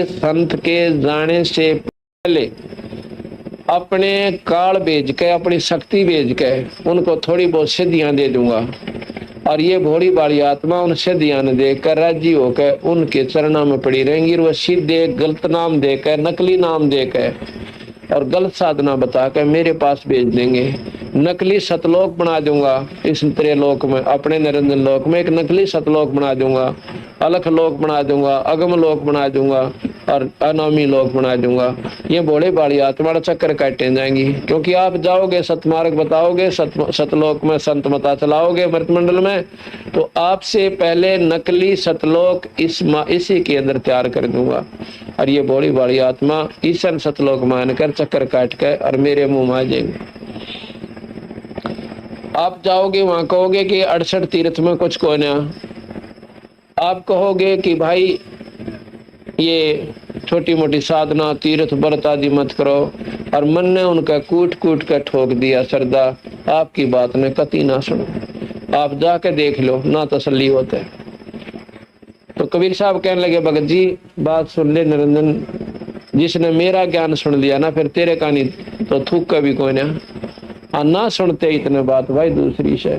संत के जाने से पहले अपने काल भेज के, अपनी शक्ति भेज के उनको थोड़ी बहुत सिद्धियां दे दूंगा, और ये भोली बाली आत्मा उन सिद्धियां देकर राजी होकर उनके चरणों में पड़ी रहेंगी। और वह सीधे गलत नाम देकर, नकली नाम देकर और गलत साधना बताकर मेरे पास भेज देंगे। नकली सतलोक बना दूंगा इस त्रिलोक में, अपने निरंजन लोक में एक नकली सतलोक बना दूंगा, अलख लोक बना दूंगा, अगम लोक बना दूंगा और अनामी लोक बना दूंगा। ये भोले बाली आत्मा चक्कर काटे जाएंगी, क्योंकि आप जाओगे सतमार्ग बताओगे, सतलोक में संत मता चलाओगे मृतमंडल में, तो आपसे पहले नकली सतलोक इसी के अंदर तैयार कर दूंगा। और ये भोली बाली आत्मा ईश्वर सतलोक मानकर चक्कर काट कर और मेरे मुंह में आ जाएंगे। आप जाओगे वहां कहोगे कि 68 तीर्थ में कुछ को ना, आप कहोगे कि भाई ये छोटी मोटी साधना तीर्थ व्रत आदि मत करो, और मन ने उनका कूट कूट कर ठोक दिया श्रद्धा, आपकी बात ने कति ना सुनो, आप जाके देख लो ना तसल्ली होता है। तो कबीर साहब कहने लगे, भगत जी बात सुन ले निरंजन, जिसने मेरा ज्ञान सुन लिया ना, फिर तेरे का नहीं तो थूक का भी कोई ना सुनते इतने बात भाई दूसरी से।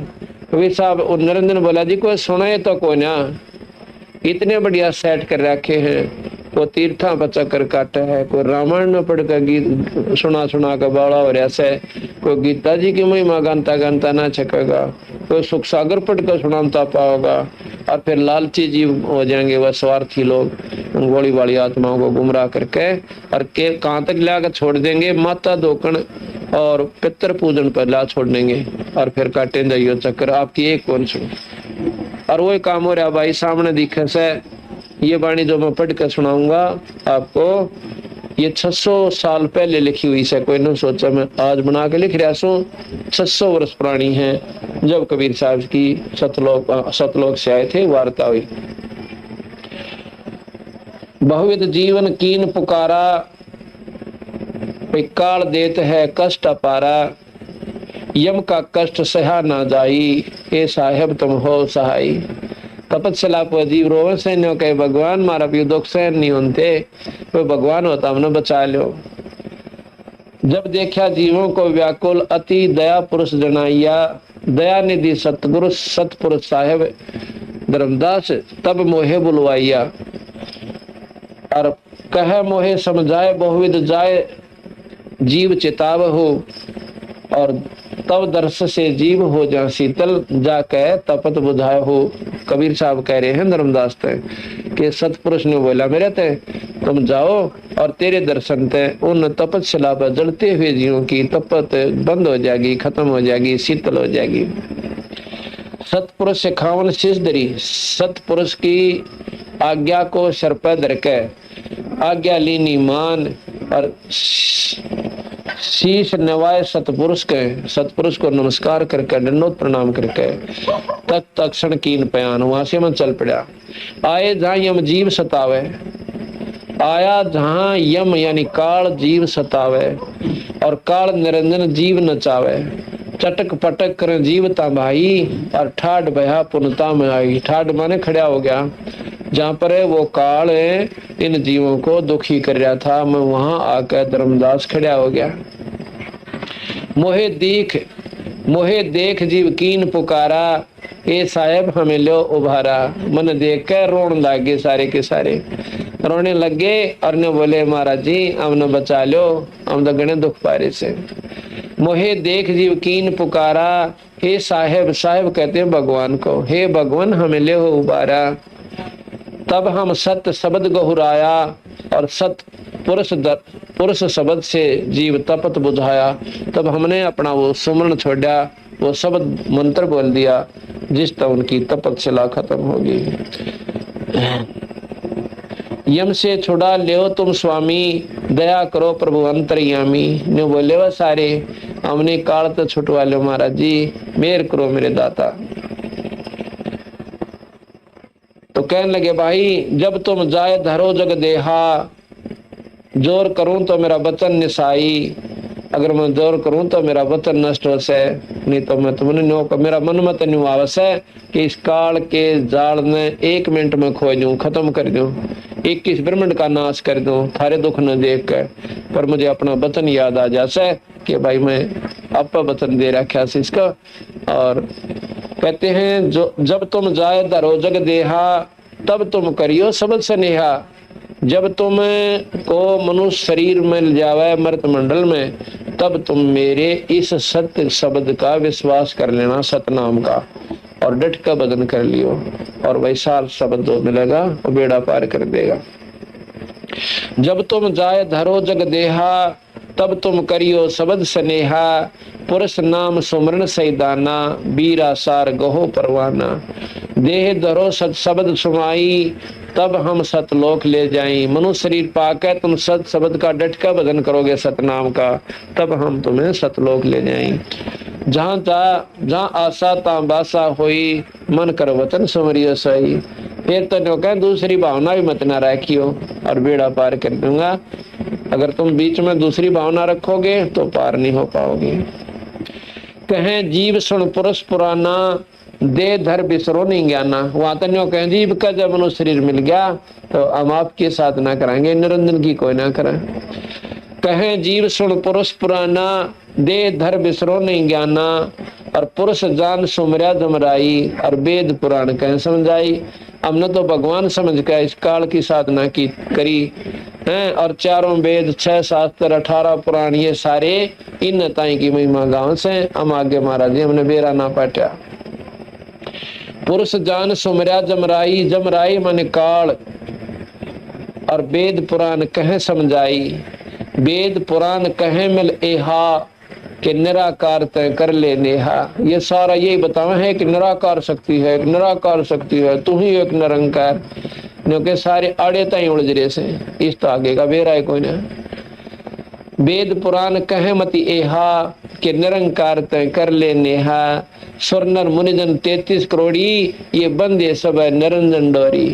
कबीर साहब और निरंजन बोला, जी कोई सुने तो कोई ना, इतने बढ़िया सेट कर रखे हैं, कोई तीर्था बचा कर काटा है, कोई रामायण न पढ़ कर गीत सुना सुना कर बाड़ा हो रहा है, कोई गीता जी की महिमा गानता गानता ना छकेगा, कोई सुख सागर पढ़ कर सुनाता पाओगा, और फिर लालची जीव हो जाएंगे वह स्वार्थी लोग, गोली वाली आत्माओं को गुमराह करके और के कहाँ तक लाकर छोड़ देंगे, माता धोकन और पितर पूजन पर ला छोड़ देंगे, और फिर काटे जाइयो चक्कर, आपकी एक कौन सुन। और वही काम हो रहा भाई सामने दिखे से। ये वाणी जो मैं पढ़ कर सुनाऊंगा आपको, ये 600 साल पहले लिखी हुई से, कोई नहीं सोचा मैं आज बना के लिख रहा हूँ। 600 वर्ष पुरानी है, जब कबीर साहब की सतलोक से आए थे वार्ता हुई। बहुविध जीवन कीन पुकारा, काल देत है कष्ट अपारा, यम का कष्ट सहा ना जाई, ए साहेब तुम हो सहाई। तपस्या पर जीव रोवे से न्यो कहे, भगवान मारा भी दुख सहन नहीं होते, तो भगवान होता हमने बचा लो। जब देखा जीवों को व्याकुल, अति दया पुरुष जनाइया, दया निधि सतगुरु सतपुरुष साहेब धर्मदास, तब मोहे बुलवाइया। और कह मोहे समझाए, बहुविध जाए जीव चिताव हो, और तब दर्श से जीव हो जा शीतल, जाके तपत बुझाए हो। कबीर साहब कह रहे हैं धर्मदास ते कि सतपुरुष ने बोला, मेरे ते तुम जाओ और तेरे दर्शन ते उन तपस्या पर जलते हुए जीवों की तपत बंद हो जाएगी, खत्म हो जाएगी, शीतल हो जाएगी। सतपुरुष से खावन शीश धरी, सतपुरुष की आज्ञा को सर पर धर के आज्ञा लीनी मान, और शीश नवाए सतपुरुष के, सतपुरुष को नमस्कार करके दंडोत प्रणाम करके तक तक्षण कीन पयान, वहां से मन चल पड़ा। आए जहां यम जीव सतावे, आया जहां यम यानी काल जीव सतावे, और काल निरंजन जीव नचावे। चटक पटक कर जीवता भाई, और ठाड बया पुनता में आई। ठाड माने खड़ा हो गया, जहाँ पर है वो काल है इन जीवों को दुखी कर रहा था, मैं वहां आकर धर्मदास खड़ा हो गया। मोहे देख जीव कीन पुकारा, ए साहेब हमें लो उभारा। मन देख कर रोने लगे, सारे के सारे रोने लगे और ने बोले, महाराज जी हमने बचा लो, हम तो गणे दुख पारे से। मोहे देख जीव कीन पुकारा, हे साहेब, साहेब कहते हैं भगवान को, हे भगवान हमें ले हो उबारा। तब हम सत्य शब्द गहुराया, और सत्य पुरुष शब्द से जीव तपत बुझाया। तब हमने अपना वो सुमरण छोड़ा, वो शब्द मंत्र बोल दिया, जिस तक उनकी तपस्या खत्म होगी। यम से छुड़ा ले तुम स्वामी, दया करो प्रभु अंतर्यामी। ने बोले वह सारे, हमने काल तो छुटवा लो महाराज जी, मेहर करो मेरे दाता। तो कहने लगे, भाई जब तुम जाए धरो जग देहा, जोर करूं तो मेरा वचन निसाई, अगर मैं जोर करूं तो मेरा वचन नष्ट हो से, नहीं तो मैं तुमने नो को मेरा मन मत निवास है कि इस काल के जाल ने 1 मिनट में खो दूं, खत्म कर दूं। 21 ब्रह्मांड का नाश कर दूं थारे दुख न देख कर, पर मुझे अपना वतन याद आ जाता कि भाई मैं आपका वतन दे रखा से इसका। और कहते हैं जो जब तुम जाए धरो जग देहा तब तुम करियो सबद स्नेहा। जब तुम को मनुष्य शरीर मिल जावे मृत मंडल में, तब तुम मेरे इस सत्य शब्द का विश्वास कर लेना, सतनाम का, और डट का बदन कर लियो, और वैसा शब्द दो मिलेगा और बेड़ा पार कर देगा। जब तुम जाए धरो जग देहा तब तुम करियो सबद स्नेहा। पुरुष नाम सुमरण सैदाना बीरा सार गहो परवाना। देह धरो सत शब्द सुमाई तब हम सतलोक ले जाएं। मनुष्य शरीर पाकर तुम सत शब्द का डट का बदन करोगे सतनाम का, तब हम तुम्हें सतलोक ले जाएं। जहाँ आशा ता बासा होई मन कर वतन सुमरियो सही। फिर तो कह दूसरी भावना भी मत ना रखियो और बेड़ा पार कर दूंगा। अगर तुम बीच में दूसरी भावना रखोगे तो पार नहीं हो पाओगे। कहें जीव सुन पुरुष पुराना दे धर बिसरो नहीं ज्ञाना। वहां तन्यो कहें जीव का जब मनुष्य शरीर मिल गया तो हम आपकी साधना कराएंगे, निरंजन की कोई ना करें। कहें जीव सुन पुरुष पुराना दे धर बिसरो नहीं ज्ञाना। और पुरुष जान सुमरा जमराई और वेद पुराण कहें समझाई। हमने तो भगवान समझ कर इस काल की साधना की करी हैं, और चारों वेद 6 शास्त्र 18 पुराण ये सारे इन ताई की महिमा गांव से हम आगे महाराज जी हमने बेरा ना पाटा। पुरुष जान सुमरा जमराई, जमराई मन काल, और वेद पुराण कहें समझाई। वेद पुराण कहें मिल एहा कि निराकार तय कर ले नेहा। ये सारा यही बतावा है कि निराकार शक्ति है, निराकार शक्ति है, तू ही एक निरंकार। क्योंकि सारे आड़े तय उलझ रहे से, इस तो आगे का बेरा है कोई ना। वेद पुराण कहे मति एहा कि निरंकार तय कर ले नेहा। सुर नर मुनिजन 33 करोड़ी ये बंदे सब है निरंजन डोरी।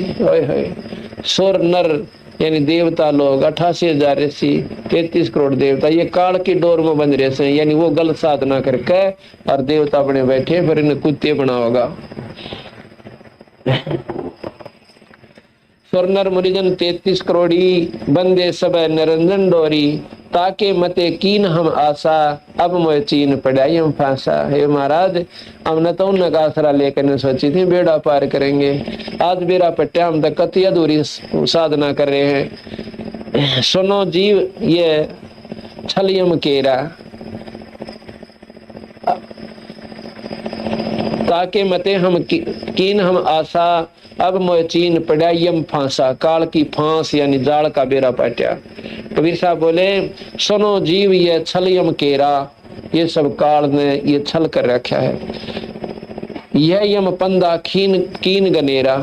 सुर नर यानी देवता लोग 88,000 ऋषि 33 करोड़ देवता ये काल की डोर में बंध रहे से, यानी वो गलत साधना करके और देवता बने बैठे फिर इन्हें कुत्ते बना होगा। स्वर्णर मुनिजन 33 करोड़ी बंदे सब निरंजन डोरी। ताके मते कीन हम आशा अब मोए चीन पढ़ाई हम फांसा। हे महाराज हमने तो उन आसरा लेकर सोची थी बेड़ा पार करेंगे, आज बेड़ा पट्टा हम तक कति अधूरी साधना कर रहे हैं। सुनो जीव ये छलियम केरा। ताके मते हम कीन हम आशा अब मोए चीन पढ़ाई फांसा। काल की फांस यानी जाल का बेड़ा पाटा। कबीर साहब बोले सुनो जीव ये छलियम केरा, ये सब काल ने ये छल कर रखा है। यह यम पंदा कीन गनेरा।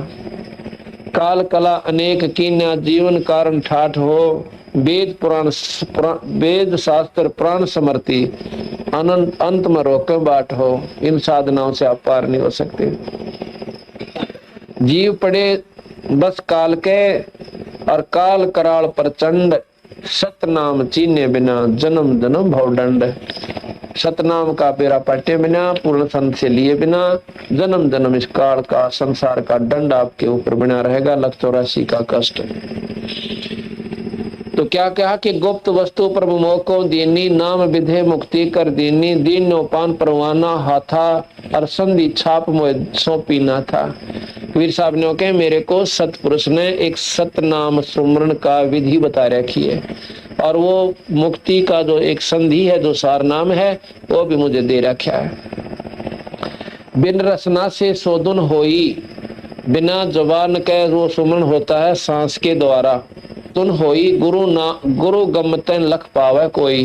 काल कला अनेक कीन्या जीवन कारण ठाठ हो। वेद पुराण वेद शास्त्र प्राण समर्ति अंत में रोके बाट हो। इन साधनाओं से आप पार नहीं हो सकते। जीव पड़े बस काल के और काल कराल प्रचंड। सतनाम चीने बिना जन्म जन्म भवदंड। सतनाम का बेरा पट्टे बिना पूर्ण संत से लिए बिना जन्म जन्म इस काल का संसार का दंड आपके ऊपर बना रहेगा। 184 का कष्ट। तो क्या कहा कि गुप्त वस्तु प्रभु मोको दीनी नाम विधे मुक्ति कर दीनी। दीन नौपान परवाना हाथा और संधि छाप मोए सौंपी ना था। वीर साहब ने कहे मेरे को सतपुरुष ने एक सतनाम सुमरण का विधि बता रखी है, और वो मुक्ति का जो एक संधि है जो सार नाम है वो भी मुझे दे रखा है। बिन रसना से सोधुन होई, बिना जबान के वो सुमरण होता है सांस के द्वारा। तुन होई गुरु गमतन लख पावे कोई।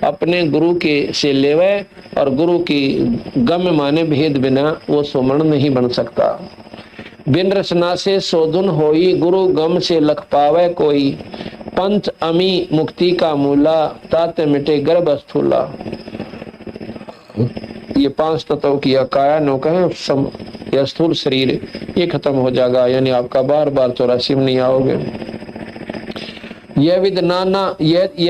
अपने गुरु के से लेवे और गुरु की गम माने भेद बिना वो सुमरण नहीं बन सकता। बिन रसना से शोधन होई गुरु गम से लख पावे कोई। पंच अमी मुक्ति का मूला ताते मिटे गर्भ स्थूला। ये 5 तत्व की काया नौका है यह स्थूल शरीर ये खत्म हो जाएगा, यानी आपका बार बार 84 में नहीं आओगे। यह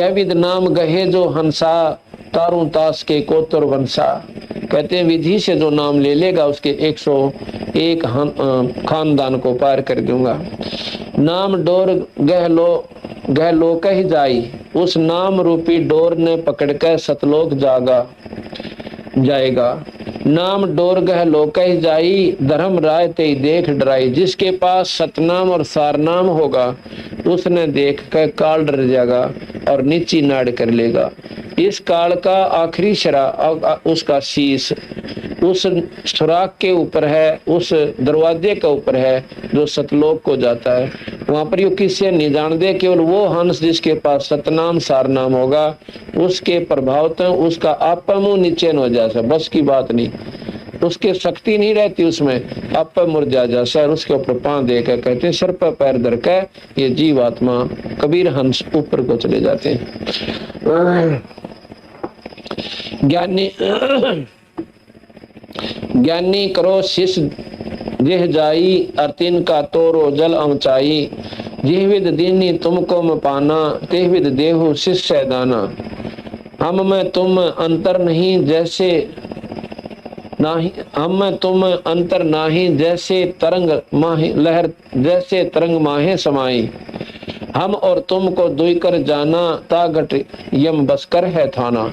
विद नाम गहे जो हंसा तारू तास के कोतर वंशा। कहते हैं विधि से जो नाम ले लेगा उसके 101 खानदान को पार कर दूंगा। नाम डोर गह लो कह जाई, उस नाम रूपी डोर ने पकड़कर सतलोक जाएगा। नाम डोर गह लो कह जाई, धर्म राय ते देख डराई। जिसके पास सतनाम और सारनाम होगा उसने देख कर काल डर जाएगा और नीची नाड़ कर लेगा। इस काल का आखिरी शरा उसका शीश उस सुराख के ऊपर है, उस दरवाजे के ऊपर है जो सतलोक को जाता है। वहां पर यू किसी नहीं जानते, केवल वो हंस जिसके पास सतनाम सारनाम होगा उसके प्रभाव तो उसका आप मुंह नीचे न हो जाता, बस की बात नहीं, उसके शक्ति नहीं रहती उसमें, आप मुरझा जाता है। उसके ऊपर पांव देकर कहते हैं सर पर पैर धर के ये जीवात्मा कबीर हंस ऊपर को चले जाते हैं। ज्ञानी करो शिष्य देह जाई, अर्तिन का तोरो जल अमचाई। जिह विद दीनी तुमको म पाना, तेह विद देहु शिष्य दाना। हम में तुम अंतर नहीं जैसे नाही, हम में तुम अंतर नाही जैसे तरंग माहे लहर, जैसे तरंग माहे समाई। हम और तुमको दुई कर जाना, तागट यम बसकर है थाना।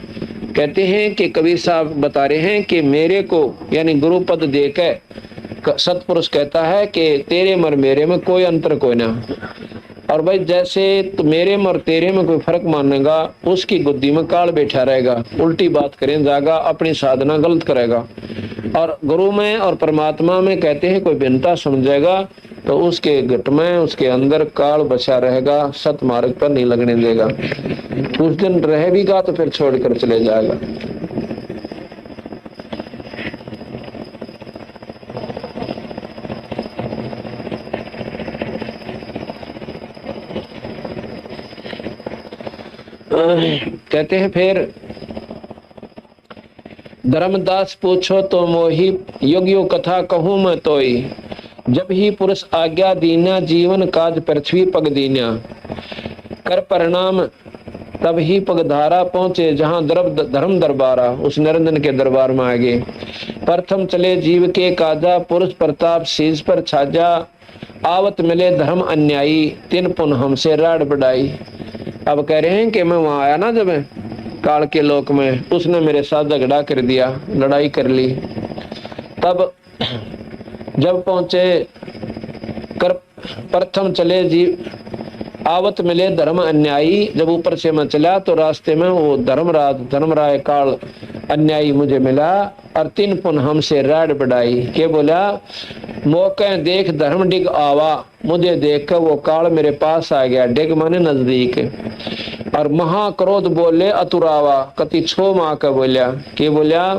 कहते हैं कि कबीर साहब बता रहे हैं कि मेरे को यानी गुरु पद देकर सतपुरुष कहता है कि तेरे मर मेरे में कोई अंतर कोई ना। और भाई जैसे तो मेरे में और तेरे में कोई फर्क मानेगा उसकी गुद्दी में काल बैठा रहेगा, उल्टी बात करें जाएगा, अपनी साधना गलत करेगा। और गुरु में और परमात्मा में कहते हैं कोई भिन्नता समझेगा तो उसके घट में उसके अंदर काल बचा रहेगा, सत मार्ग पर नहीं लगने देगा। कुछ दिन रह भी गा तो फिर छोड़कर चले जाएगा। कहते हैं फिर धर्मदास पूछो तो मोही, योगियो कथा कहूं मैं तोई। जब ही पुरुष आज्ञा दीना, जीवन काज पृथ्वी पग दीना। कर परिणाम तब ही पगधारा, पहुंचे जहां धर्म दरबारा। उस नरेंद्र के दरबार में आ गए। प्रथम चले जीव के काजा, पुरुष प्रताप शीश पर छाजा। आवत मिले धर्म अन्यायी, तिन पुन हमसे राड बढ़ाई। अब कह रहे हैं कि मैं वहां आया ना जब काल के लोक में, उसने मेरे साथ झगड़ा कर दिया, लड़ाई कर ली। तब जब पहुंचे कर प्रथम चले जीव, आवत मिले धर्म अन्यायी। जब ऊपर से मैं चला तो रास्ते में वो धर्मराय काल अन्यायी मुझे मिला। और तीन पुन हमसे राड बढ़ाई के बोला, मौके देख धर्म डिग आवा। मुझे देखकर वो काल मेरे पास आ गया, डिग माने नजदीक। और महाक्रोध बोले अतुरावा, कति छो माँ का बोलिया के बोलिया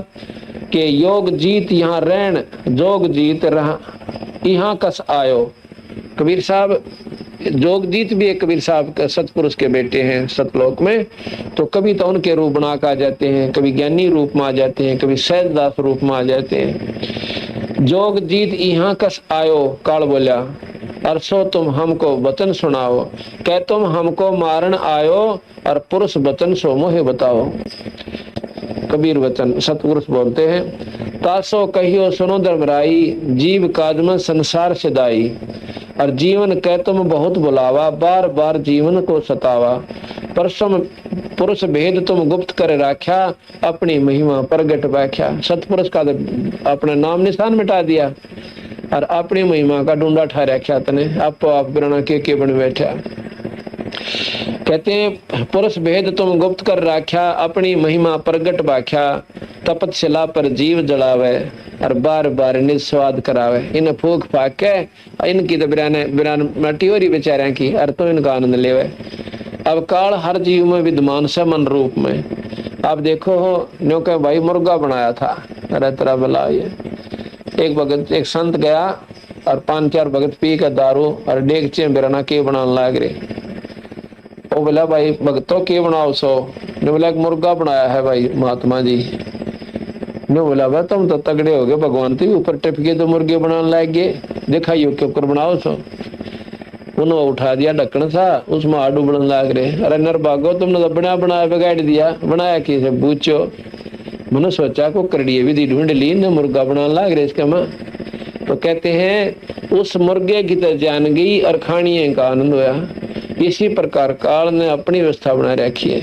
कि योग जीत यहाँ रहन, जोग जीत रहा यहाँ कस आयो। कबीर साहब जोगजीत भी एक कबीर साहब सतपुरुष के बेटे हैं सतलोक में। तो कभी तो उनके रूप बना कर आ जाते हैं, कभी ज्ञानी रूप में आ जाते हैं, कभी सहजदास रूप में आ जाते हैं। जोगजीत यहाँ कस आयो, काल बोला अरसो तुम हमको वचन सुनाओ। कह तुम हमको मारन आयो, और पुरुष वचन सो मोहे बताओ। कबीर वचन सतपुरुष बोलते हैं, तासो कहियो सुनो धर्मराई, जीव काज में संसार सिदाई। और जीवन कह तुम बहुत बुलावा, बार बार जीवन को सतावा। परसम पुरुष भेद तुम गुप्त कर राख्या, अपनी महिमा प्रगट व्याख्या। सतपुरुष का अपना नाम निशान मिटा दिया और अपनी महिमा का ढूंढा ठा रख्या तने, आप बिना के बन बैठा। कहते हैं पुरुष भेद तुम गुप्त कर राख्या, अपनी महिमा प्रगट व्याख्या। तपतशिला पर जीव जलावे, और बार बार निस्वाद करावे। इन फूक फाक के इनकी तो बिरान मटी हो रही बेचारे की, और तो इनका आनंद लेवे। अब काल हर जीव में विद्यमान से मन रूप में। आप देखो हो न्यो के भाई मुर्गा बनाया था, अरे तेरा भला ये। एक भगत एक संत गया और 5-4 भगत पी के दारू और डेगचे बिराना के बनाने लग रहे। वो बोला भाई भगतों के बनाओ सो, ने बोला एक मुर्गा बनाया है भाई महात्मा जी। ने बोला भाई तुम तो तगड़े हो गए, भगवान भी ऊपर टिपके तो मुर्गे बनाने लग गए, दिखाइयो के ऊपर बनाओ सो। उन्होंने उठा दिया ढक्कन सा, उसमें आडू बनने लग रहे। अरे नर भागो, तुमने तो बना बनाया बिगाड़ दिया। बनाया किसे पूछो, मनु सोचा को करड़िए विधि ढूंढ ली न मुर्गा बनाने लाग रहे इसका माँ। तो कहते हैं उस मुर्गे की तो जान गई और खाने का आनंद हुआ। इसी प्रकार काल ने अपनी व्यवस्था बना रखी है।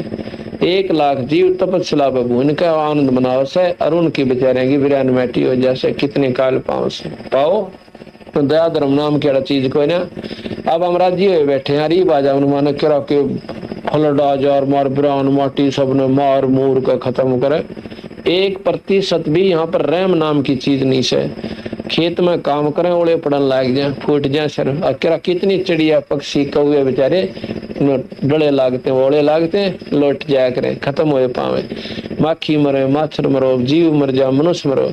1 लाख जीव तपस्या बबू इनका आनंद मनाओ से और उनकी बेचारे की बिरान मैटी हो जैसे कितने काल पाओ तो दया धर्म नाम की चीज को ना। अब हम राजी हुए बैठे हरी बाजा माने करा के फलडा जार मार बिरान माटी सबने मार मूर का खत्म करे। 1% भी यहाँ पर रैम नाम की चीज नहीं से। खेत में काम करें ओले पड़न लाग जाए फूट जाए सर। अकेला कितनी चिड़िया पक्षी कौए बेचारे डले लागते ओले लागते लौट जाया करे खत्म हो पावे। माखी मरे माछर मरो जीव मर जा मनुष्य मरो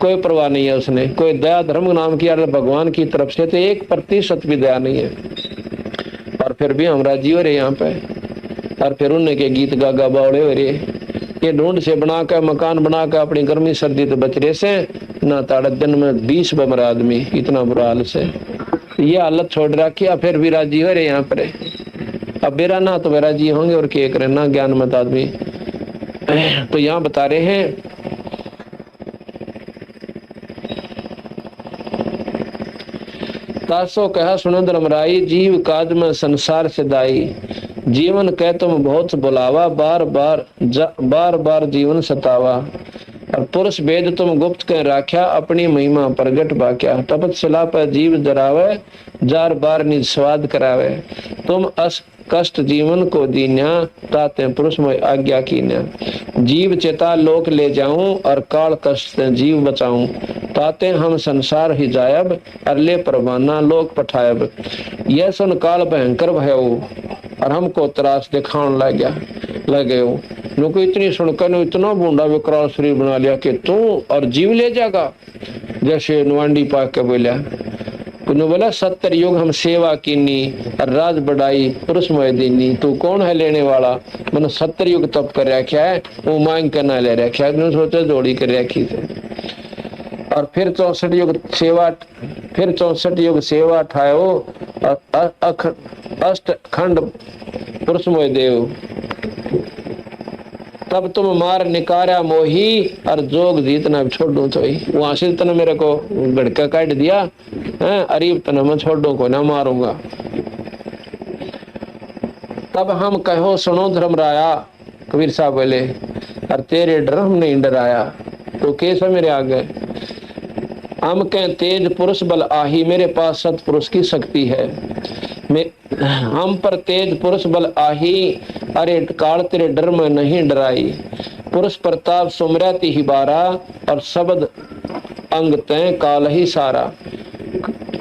कोई परवाह नहीं है उसने। कोई दया धर्म नाम की भगवान की तरफ से तो 1% भी दया नहीं है। और फिर भी हम राजी हो रहे यहाँ पे। और फिर उनने के गीत गागा बावड़े हो रहे। ये ढूंढ से बना कर मकान बना कर अपनी गर्मी सर्दी तो बच रहे से ना ताड़ा दिन में 20 बमर आदमी इतना बुरा हाल से ये हालत छोड़ रखी। फिर भी राजी हो रहे यहाँ पर। अब बेरा ना तो राजी होंगे और क्या करें ना ज्ञान मत आदमी। तो यहाँ बता रहे हैं तासो कहा सुनो धर्मराई जीव काज में संसार से दाई। जीवन कह तुम बहुत बुलावा बार बार जीवन सतावा। और पुरुष वेद तुम गुप्त कह राख्या अपनी महिमा प्रगट बाक्या। तपस्या पर जीव जरावे जार बार निज स्वाद करावे। तुम अस कष्ट जीवन को दीन्या ताते पुरुष में आज्ञा कीन्या। जीव चेता लोक ले जाऊं और काल कष्ट जीव बचाऊं। ताते हम संसार ही जायब अरले परवाना लोक पठायब। यह सुन काल भयंकर भयो और हमको त्रास दिखाने लगे हो। लोग इतनी सुनकर इतना बूंदा विकराल शरीर बना लिया कि तू और जीव ले जाएगा। जैसे नुआंडी पाक के बोला 70 युग हम सेवा कीनी और राज बढ़ाई पुरुष मोहदीनी। तू कौन है लेने वाला। मैंने 70 युग तप कर रखा है वो मांग कर ना ले रखा है सोचे जोड़ी कर रखी थे। और फिर 64 युग सेवा ठायो अष्ट खंड पुरुष मोह देव। तब तुम मार निकारा मोही और जोग जीतना छोड़ दूं तो ही वहां से तने मेरे को गड़का काट दिया अरीब तना मैं छोड़ दूं को ना मारूंगा। तब हम कहो सुनो धर्मराया कबीर साहब बोले और तेरे डर हम नहीं डराया। तो कैसा मेरे आगे हम कह तेज पुरुष बल आही मेरे पास सतपुरुष की शक्ति है। हम पर तेज पुरुष बल आही अरे काल तेरे डर में नहीं डराई। पुरुष प्रताप सुमरती ही बारा और शब्द अंग तय काल ही सारा।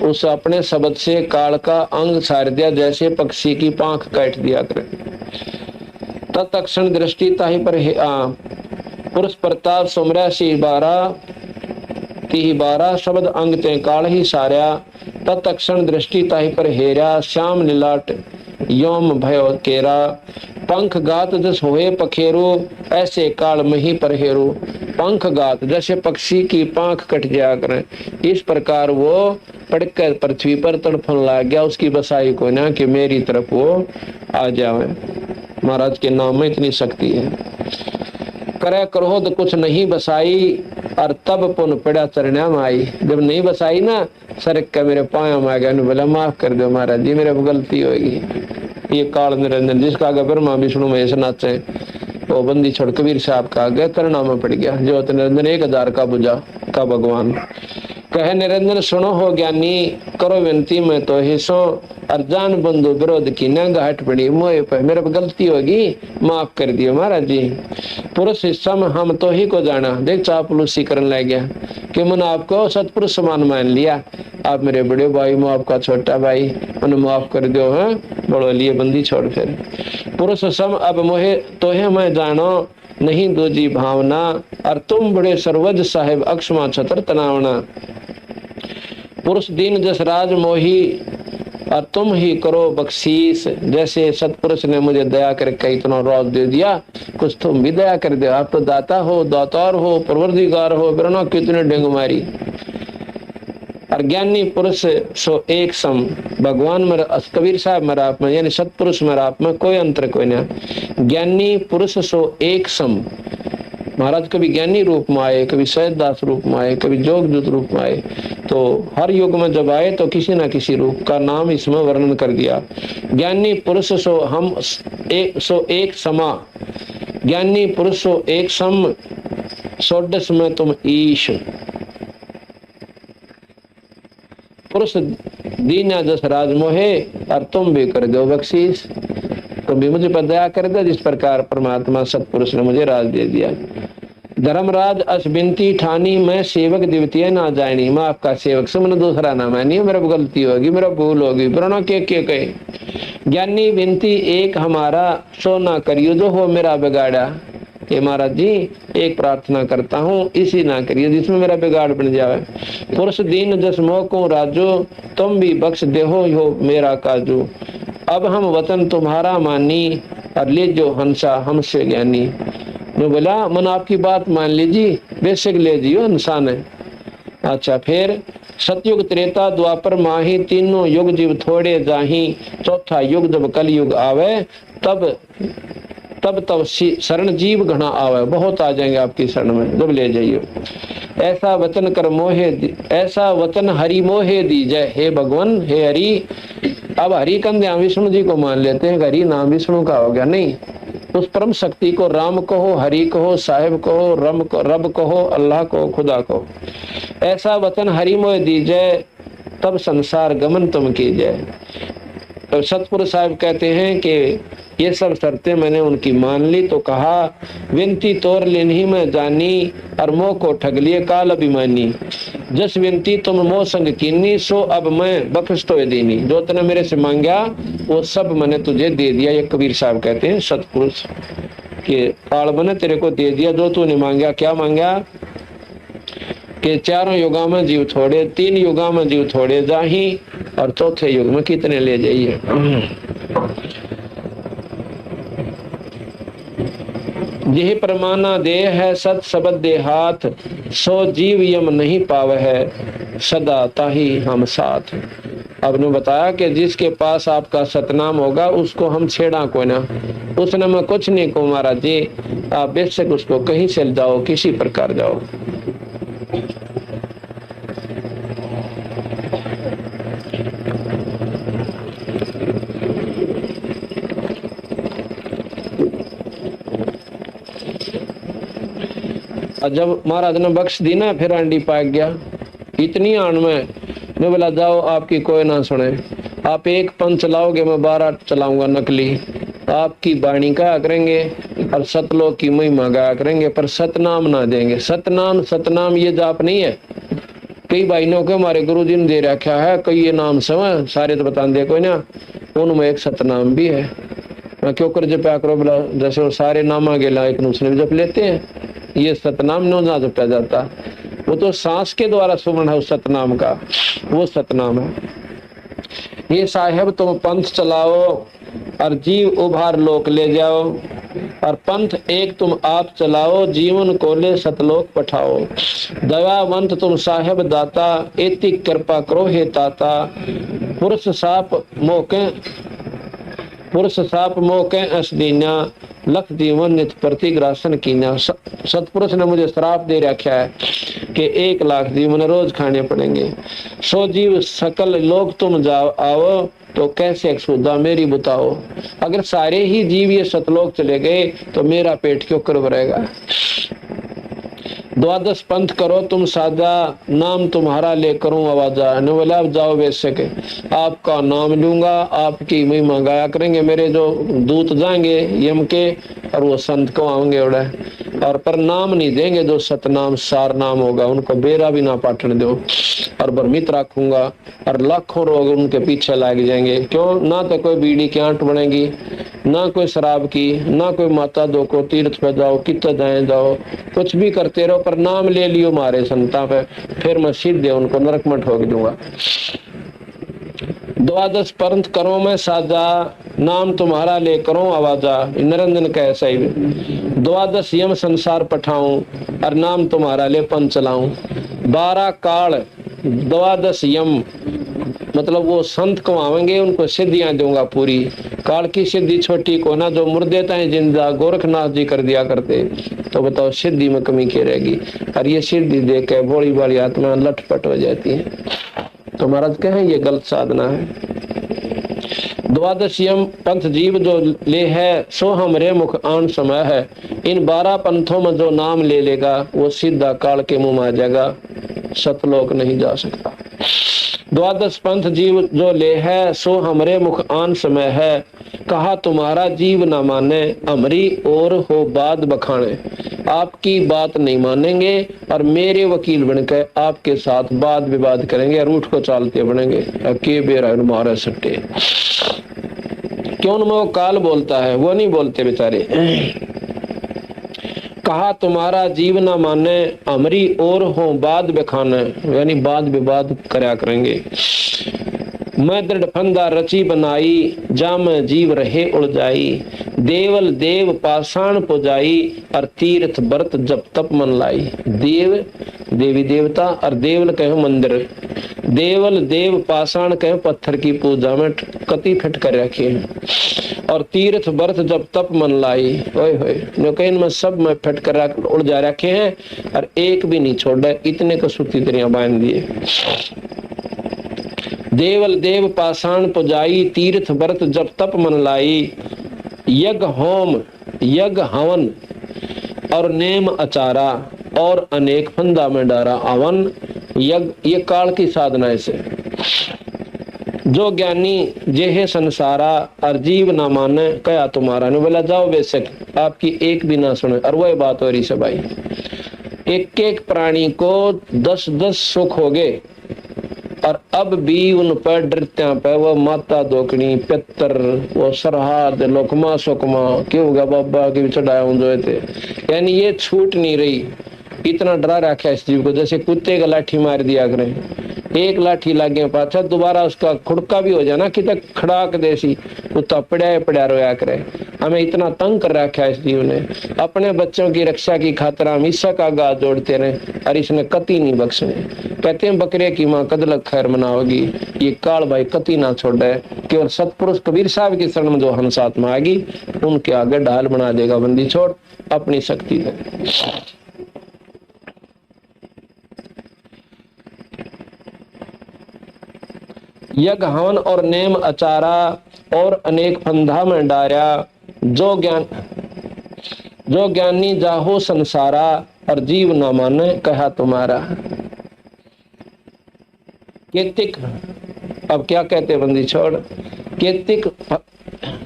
उस अपने शब्द से काल का अंग सार दिया जैसे पक्षी की पांख काट दिया करे। तत्क्षण दृष्टि ताही पर पुरुष प्रताप सुमरा सी बारा शब्द अंग ते काल ही सारा। तत्क्षण दृष्टि ताही पर हेरा श्याम नीलाट योम भयो केरा। पंख गात जस होए पखेरु ऐसे काल में ही पर हेरु। पंख गात जैसे पक्षी की पांख कट जाया करे इस प्रकार वो पड़कर पृथ्वी पर तड़फन लग गया। उसकी बसाई को ना कि मेरी तरफ वो आ जावे। महाराज के नाम में इतनी शक्ति है। करे क्रोध कुछ नहीं बसाई और तब पुन पड़ा चरणा में आई। जब नहीं बसाई ना सरक का मेरे पाया में आ गया बोला माफ कर दो महाराज जी मेरे गलती होगी। ये काल निरंजन जिसका आगे ब्रह्मा विष्णु महेश नाचे वो बंदी छोड़ कबीर साहब का आगे करना में पड़ गया। ज्योत निरंजन 1000 का बुझा का भगवान कहे निरंजन सुनो हो ज्ञानी करो विनती में तो हिस्सो अर्जान बंधु विरोध की न घाट पड़ी मोए पे मेरे पे गलती होगी माफ कर दियो महाराज जी। पुरुष हिस्सा में हम तो ही को जाना देख चापलूसी करने लग गया कि मैंने आपको सतपुरुष समान मान लिया। आप मेरे बड़े भाई मैं आपका छोटा भाई मैंने माफ कर दो है बड़ो लिए बंदी छोड़ फिर। पुरुष सम अब मोहे तोहे मैं जानो नहीं दूजी भावना और तुम बड़े सर्वज साहेब अक्षमा छतर तनावना। पुरुष दीन जस राज मोही और तुम ही करो बख्शीश। जैसे सतपुरुष ने मुझे दया करके इतना रोज दे दिया कुछ तुम भी दया कर दो। आप तो दाता हो दातार हो परवरदिगार हो बिरना कितने डेंगू मारी। और ज्ञानी पुरुष सो एक सम भगवान में कबीर साहब मेरा आप में यानी सतपुरुष मेरा आप में कोई अंतर कोई नहीं। ज्ञानी पुरुष सो एक सम महाराज कभी ज्ञानी रूप में आए, कभी सहजदास रूप में आए, कभी जोगदूत रूप में आए, तो हर युग में जब आए तो किसी न किसी रूप का नाम इसमें वर्णन कर दिया। ज्ञानी पुरुष सो हम एक समा, ज्ञानी पुरुष सो एक सम, सोडस में तुम ईश। पुरुष दीना जस राज मोहे, और तुम भी कर दो बख्शीश, तुम भी मुझे पर दया कर दो जिस प्रकार परमात्मा सतपुरुष ने मुझे राज दे दिया। धर्मराज अस बिनती ठानी, मैं सेवक द्वितीय ना जानी। मैं आपका सेवक से मैंने दूसरा नाम है नहीं, मेरा गलती होगी, मेरा भूल होगी, प्रणो के कहे। ज्ञानी बिनती एक हमारा, सो ना करियो जो हो मेरा बिगाड़ा। ये महाराज जी एक प्रार्थना करता हूँ, इसी ना करिए जिसमें मेरा बिगाड़ बन जाए। पुरुष दीन जस मोह को राजो, तुम भी बख्श देहो हो मेरा काजू। अब हम वतन तुम्हारा मानी, और ले जो हंसा हमसे ज्ञानी। मैं बोला मन आपकी बात मान लीजिए, बेशक ले जियो, इंसान है। अच्छा, फिर सतयुग त्रेता द्वापर माही, तीनों युग जीव थोड़े जाही। चौथा युग जब कल युग आवे, तब शरण जीव घना आवे, बहुत आ जाएंगे आपकी शरण में, जब ले जाइए। ऐसा वचन कर मोहे, ऐसा वचन हरि मोहे दीजय। हे भगवान, हे हरि। अब हरि कंधे हम विष्णु जी को मान लेते हैं, हरि नाम विष्णु का हो गया, नहीं। उस परम शक्ति को राम कहो, हरि कहो, साहिब कहो, रब कहो, अल्लाह कहो, खुदा कहो। ऐसा वचन हरि मोहे दीजय, तब संसार गमन तुम कीजय। तो सतपुरुष साहिब कहते हैं कि ये सब शर्तें मैंने उनकी मान ली, तो कहा विनती तोर लेनी मैं जानी, और मोह को ठग लिए काल अभिमानी। जस विनती तुम मोह संग कीनी, सो अब मैं बख्श तो दीनी। जो तूने मेरे से मांगा वो सब मैंने तुझे दे दिया। ये कबीर साहब कहते हैं सतपुरुष के काल मैंने तेरे को दे दिया, जो तूने मांगा। क्या मांगा कि चारों युगा में जीव थोड़े, 3 युगा में जीव थोड़े जाही, और चौथे युग में कितने ले जाइए। यही परमाना देह है सत शब्द दे हाथ, सो जीव यम नहीं पावे है, सदा ताही हम साथ। अब ने बताया कि जिसके पास आपका सतनाम होगा उसको हम छेड़ा को ना, उसने मैं कुछ नहीं को महाराज जी, आप बेशक उसको कहीं से जाओ, किसी प्रकार जाओ। जब महाराज ने बख्श दी ना, फिर आंडी पाक गया इतनी आन में। मैं बोला जाओ, आपकी कोई ना सुने, आप एक पंथ चलाओगे, मैं 12 चलाऊंगा नकली। आपकी वाणी का करेंगे और सतलोक की महिमा गाया करेंगे, पर सतनाम ना देंगे। सतनाम ये जाप नहीं है। कई भाइयों को हमारे गुरु जी ने दे रखा है, कई ये नाम समय सारे तो बता दे कोई ना, उनमें एक सतनाम भी है। मैं क्यों कर जपया करो बोला, जैसे वो सारे नामा गेला एक दूसरे में जप लेते हैं, ये सतनाम न ना जपया जाता। वो तो सांस के द्वारा सुमरण है उस सतनाम का, वो सतनाम है। ये साहेब तुम पंथ चलाओ और जीव उभार लोक ले जाओ, और पंथ एक तुम आप चलाओ, जीवन को ले सतलोक पठाओ। दयावंत तुम साहेब दाता, एति कृपा करो हे ताता। पुरुष साप मोके असदीना, लख जीवन नित प्रतिग्रासन कीना। सतपुरुष ने मुझे श्राप दे रखा है कि 1 लाख जीवन रोज खाने पड़ेंगे। सो जीव सकल लोग तुम जाओ आओ, तो कैसे एक्सुदा मेरी बताओ। अगर सारे ही जीव ये सतलोक चले गए तो मेरा पेट क्यों कर भरेगा। 12 पंथ करो तुम साजा, नाम तुम्हारा ले करूं आवाजा। बोला अब जाओ वैसे के, आपका नाम लूंगा, आपकी महिमा गाया करेंगे। मेरे जो दूत जाएंगे यम के, और वो संत को आएंगे उड़े, और पर नाम नहीं देंगे। जो सतनाम सार नाम होगा उनको बेरा भी ना पाटने दो, और भ्रमित रखूंगा, और लाखों लोग उनके पीछे लग जाएंगे। क्यों? ना तो कोई बीड़ी की आंट बनेगी, ना कोई शराब की, ना कोई माता दो को तीर्थ पे जाओ, कितने जाए जाओ, कुछ भी करते रहो, पर नाम ले लियो मारे संता पे, फिर मैं सीधे उनको नरक में ठोक दूंगा। 12 पंथ करो मैं साजा, नाम तुम्हारा ले करो आवाजा। निरंजन का ऐसा ही 12 यम संसार पठाऊं, और नाम तुम्हारा ले पंथ चलाऊं। 12 काल 12 यम, मतलब वो संत को आवेंगे, उनको सिद्धियां दूंगा पूरी। काल की सिद्धि छोटी को ना, जो मुर्दे ताए जिंदा गोरखनाथ जी कर दिया करते, तो बताओ सिद्धि में कमी क्या रहेगी। और ये सिद्धि देख के भोली भाली आत्मा लटपट हो जाती है। तो महाराज कहें ये गलत साधना है। द्वादश यम पंथ जीव जो ले है, सो हमरे मुख आन समय है। इन 12 पंथों में जो नाम ले लेगा, वो सीधा काल के मुंह में आ जाएगा, सतलोक नहीं जा सकता। द्वादश पंथ जीव जो ले है, सो हमरे मुख आन समय है। कहा तुम्हारा जीव न माने, हमरी और हो बात बखाने। आपकी बात नहीं मानेंगे और मेरे वकील बनकर आपके साथ वाद विवाद करेंगे और उठ को चालते बनेंगे। के बेरा मारे सट्टे क्यों न वो काल बोलता है, वो नहीं बोलते बेचारे। कहा तुम्हारा जीव न माने, हमरी और हो बात बखाने, यानी वाद विवाद करया करेंगे। मैं दृढ़ फंदा रची बनाई, जाम जीव रहे उलझाई। देवल देव पाषाण पुजाई, और तीर्थ व्रत जप तप मन लाई। देव देवी देवता और देवल कहे मंदिर, देवल देव पाषाण कहे पत्थर की पूजा में कति फिट कर रखे हैं। और तीर्थ व्रत जप तप मन लाई, ओए होए जो इनमें सब में फिट कर उलझा रखे हैं और एक भी नहीं छोड़ा, इतने को सूती तरिया बांध दिए। देवल देव पाषाण पुजाई, तीर्थ व्रत जप तप मन लाई। यज्ञ होम यज्ञ हवन और नेम आचारा, और अनेक फंदा में डारा अवन। यज्ञ ये काल की साधना से। जो ज्ञानी जे है संसारा, और जीव ना माने कया तुम्हारा। ने बोला जाओ बेशक आपकी एक भी ना सुने। और वही बात हो रही से भाई, एक एक प्राणी को 10-10 सुख हो गए, और अब भी उन पर डरत्या पे वो माता दोकनी पितर वो सरहाद लोकमा सोकमा क्यों होगा बाबा के चढ़ाया हूं जो थे। यानी ये छूट नहीं रही, इतना डरा रखा है इस जीव को। जैसे कुत्ते का लाठी मार दिया करें, एक लाठी लग गया पाछा, दोबारा उसका खुड़का भी हो जाना कि तक खड़ाक देसी कुत्ता पड़ा रोया करे। हमें इतना तंग कर रखा है इस जीव ने। अपने बच्चों की रक्षा की खातिर हम ईसा का गाज जोड़ते रहे, और इसने कति नहीं बख्शने। कहते हैं बकरे की माँ कदलक खैर मनाओगी। ये काल भाई कति ना छोड़े। केवल सतपुरुष कबीर साहब की शरण में जो हंसात्मा आएगी, उनके आगे ढाल बना देगा बंदी छोड़ अपनी शक्ति में। यज्ञ हवन और नेम आचारा, और अनेक फंदा में डारा। जो ज्ञानी जाहो संसारा, और जीव न माने कहा तुम्हारा। केतिक अब क्या कहते बंदी छोड़, केतिक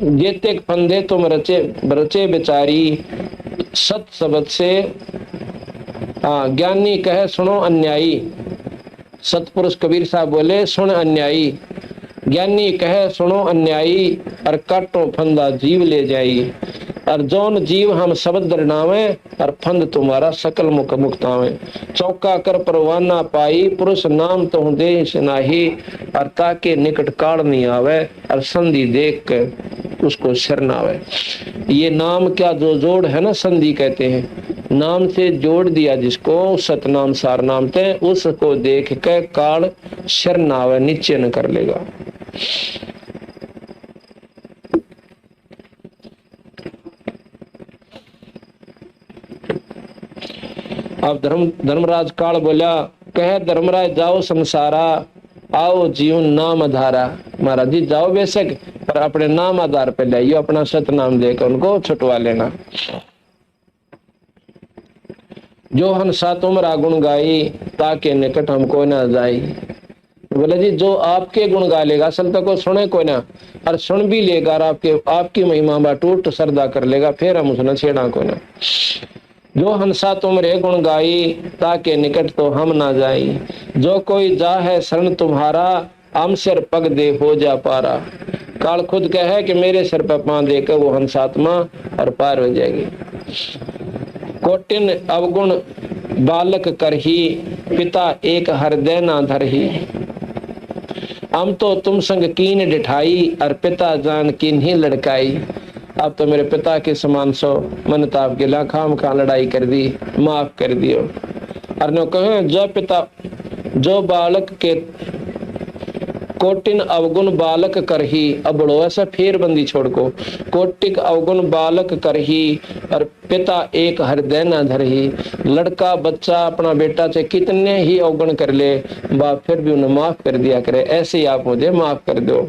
जेतिक फंदे तुम रचे बेचारी। सत शब्द से ज्ञानी कहे सुनो अन्यायी। सतपुरुष कबीर साहब बोले सुन अन्यायी। ज्ञानी कहे सुनो अन्यायी, और काटो फंदा जीव ले जाई। और जौन जीव हम शब्द दरनावे, और फंद तुम्हारा सकल मुख मुक्तावे। चौका कर परवाना पाई, पुरुष नाम तो दे नाही। और ताके निकट काल नहीं आवे, और संधि देख के उसको शरण आवे। ये नाम क्या जो जोड़ है ना, संधि कहते हैं। नाम से जोड़ दिया जिसको सतनाम सार नाम थे, उसको देख के काल शरण आवे, नीचे न कर लेगा। अब धर्मराज काल बोला, कहे धर्मराज जाओ संसारा, आओ जीवन नाम आधारा। महाराज जी जाओ बेशक, पर अपने नाम आधार पे लाइए, अपना सतनाम देकर उनको छुटवा लेना। जो हंसा तुमरा गुण गाई, ताके निकट हमको न जाई। बोले जी जो आपके गुण गा लेगा, असल तो कोई सुने कोई ना, और सुन भी लेगा और आपकी महिमा बा टूट श्रद्धा कर लेगा, फिर हम उसने छेड़ा कोई ना। जो हंसा तुमरे गुण गाई, ताके निकट तो हम ना जाई। जो कोई जा है शरण तुम्हारा, हम सिर पग दे हो जा पारा। काल खुद कहे कि मेरे सिर पर पांव देकर वो हंसात्मा और पार हो जाएगी। कोटिन अवगुण बालक करही, पिता एक हृदय ना धरही। हम तो तुम संग कीन डिठाई, और पिता जान कीन ही लड़काई। अब तो मेरे पिता के समान सो, मन तो आपके लाखाम खा लड़ाई कर दी, माफ कर दियो। और न कहे जो पिता जो बालक के कोटिन अवगुण बालक करही, अब बड़ो ऐसा फेर बंदी छोड़ को, कोटिक अवगुण बालक करही और पिता एक हृदय न धरही। लड़का बच्चा अपना बेटा से कितने ही अवगुण कर ले, बाप फिर भी उन्हें माफ कर दिया करे, ऐसे ही आप मुझे माफ कर दो।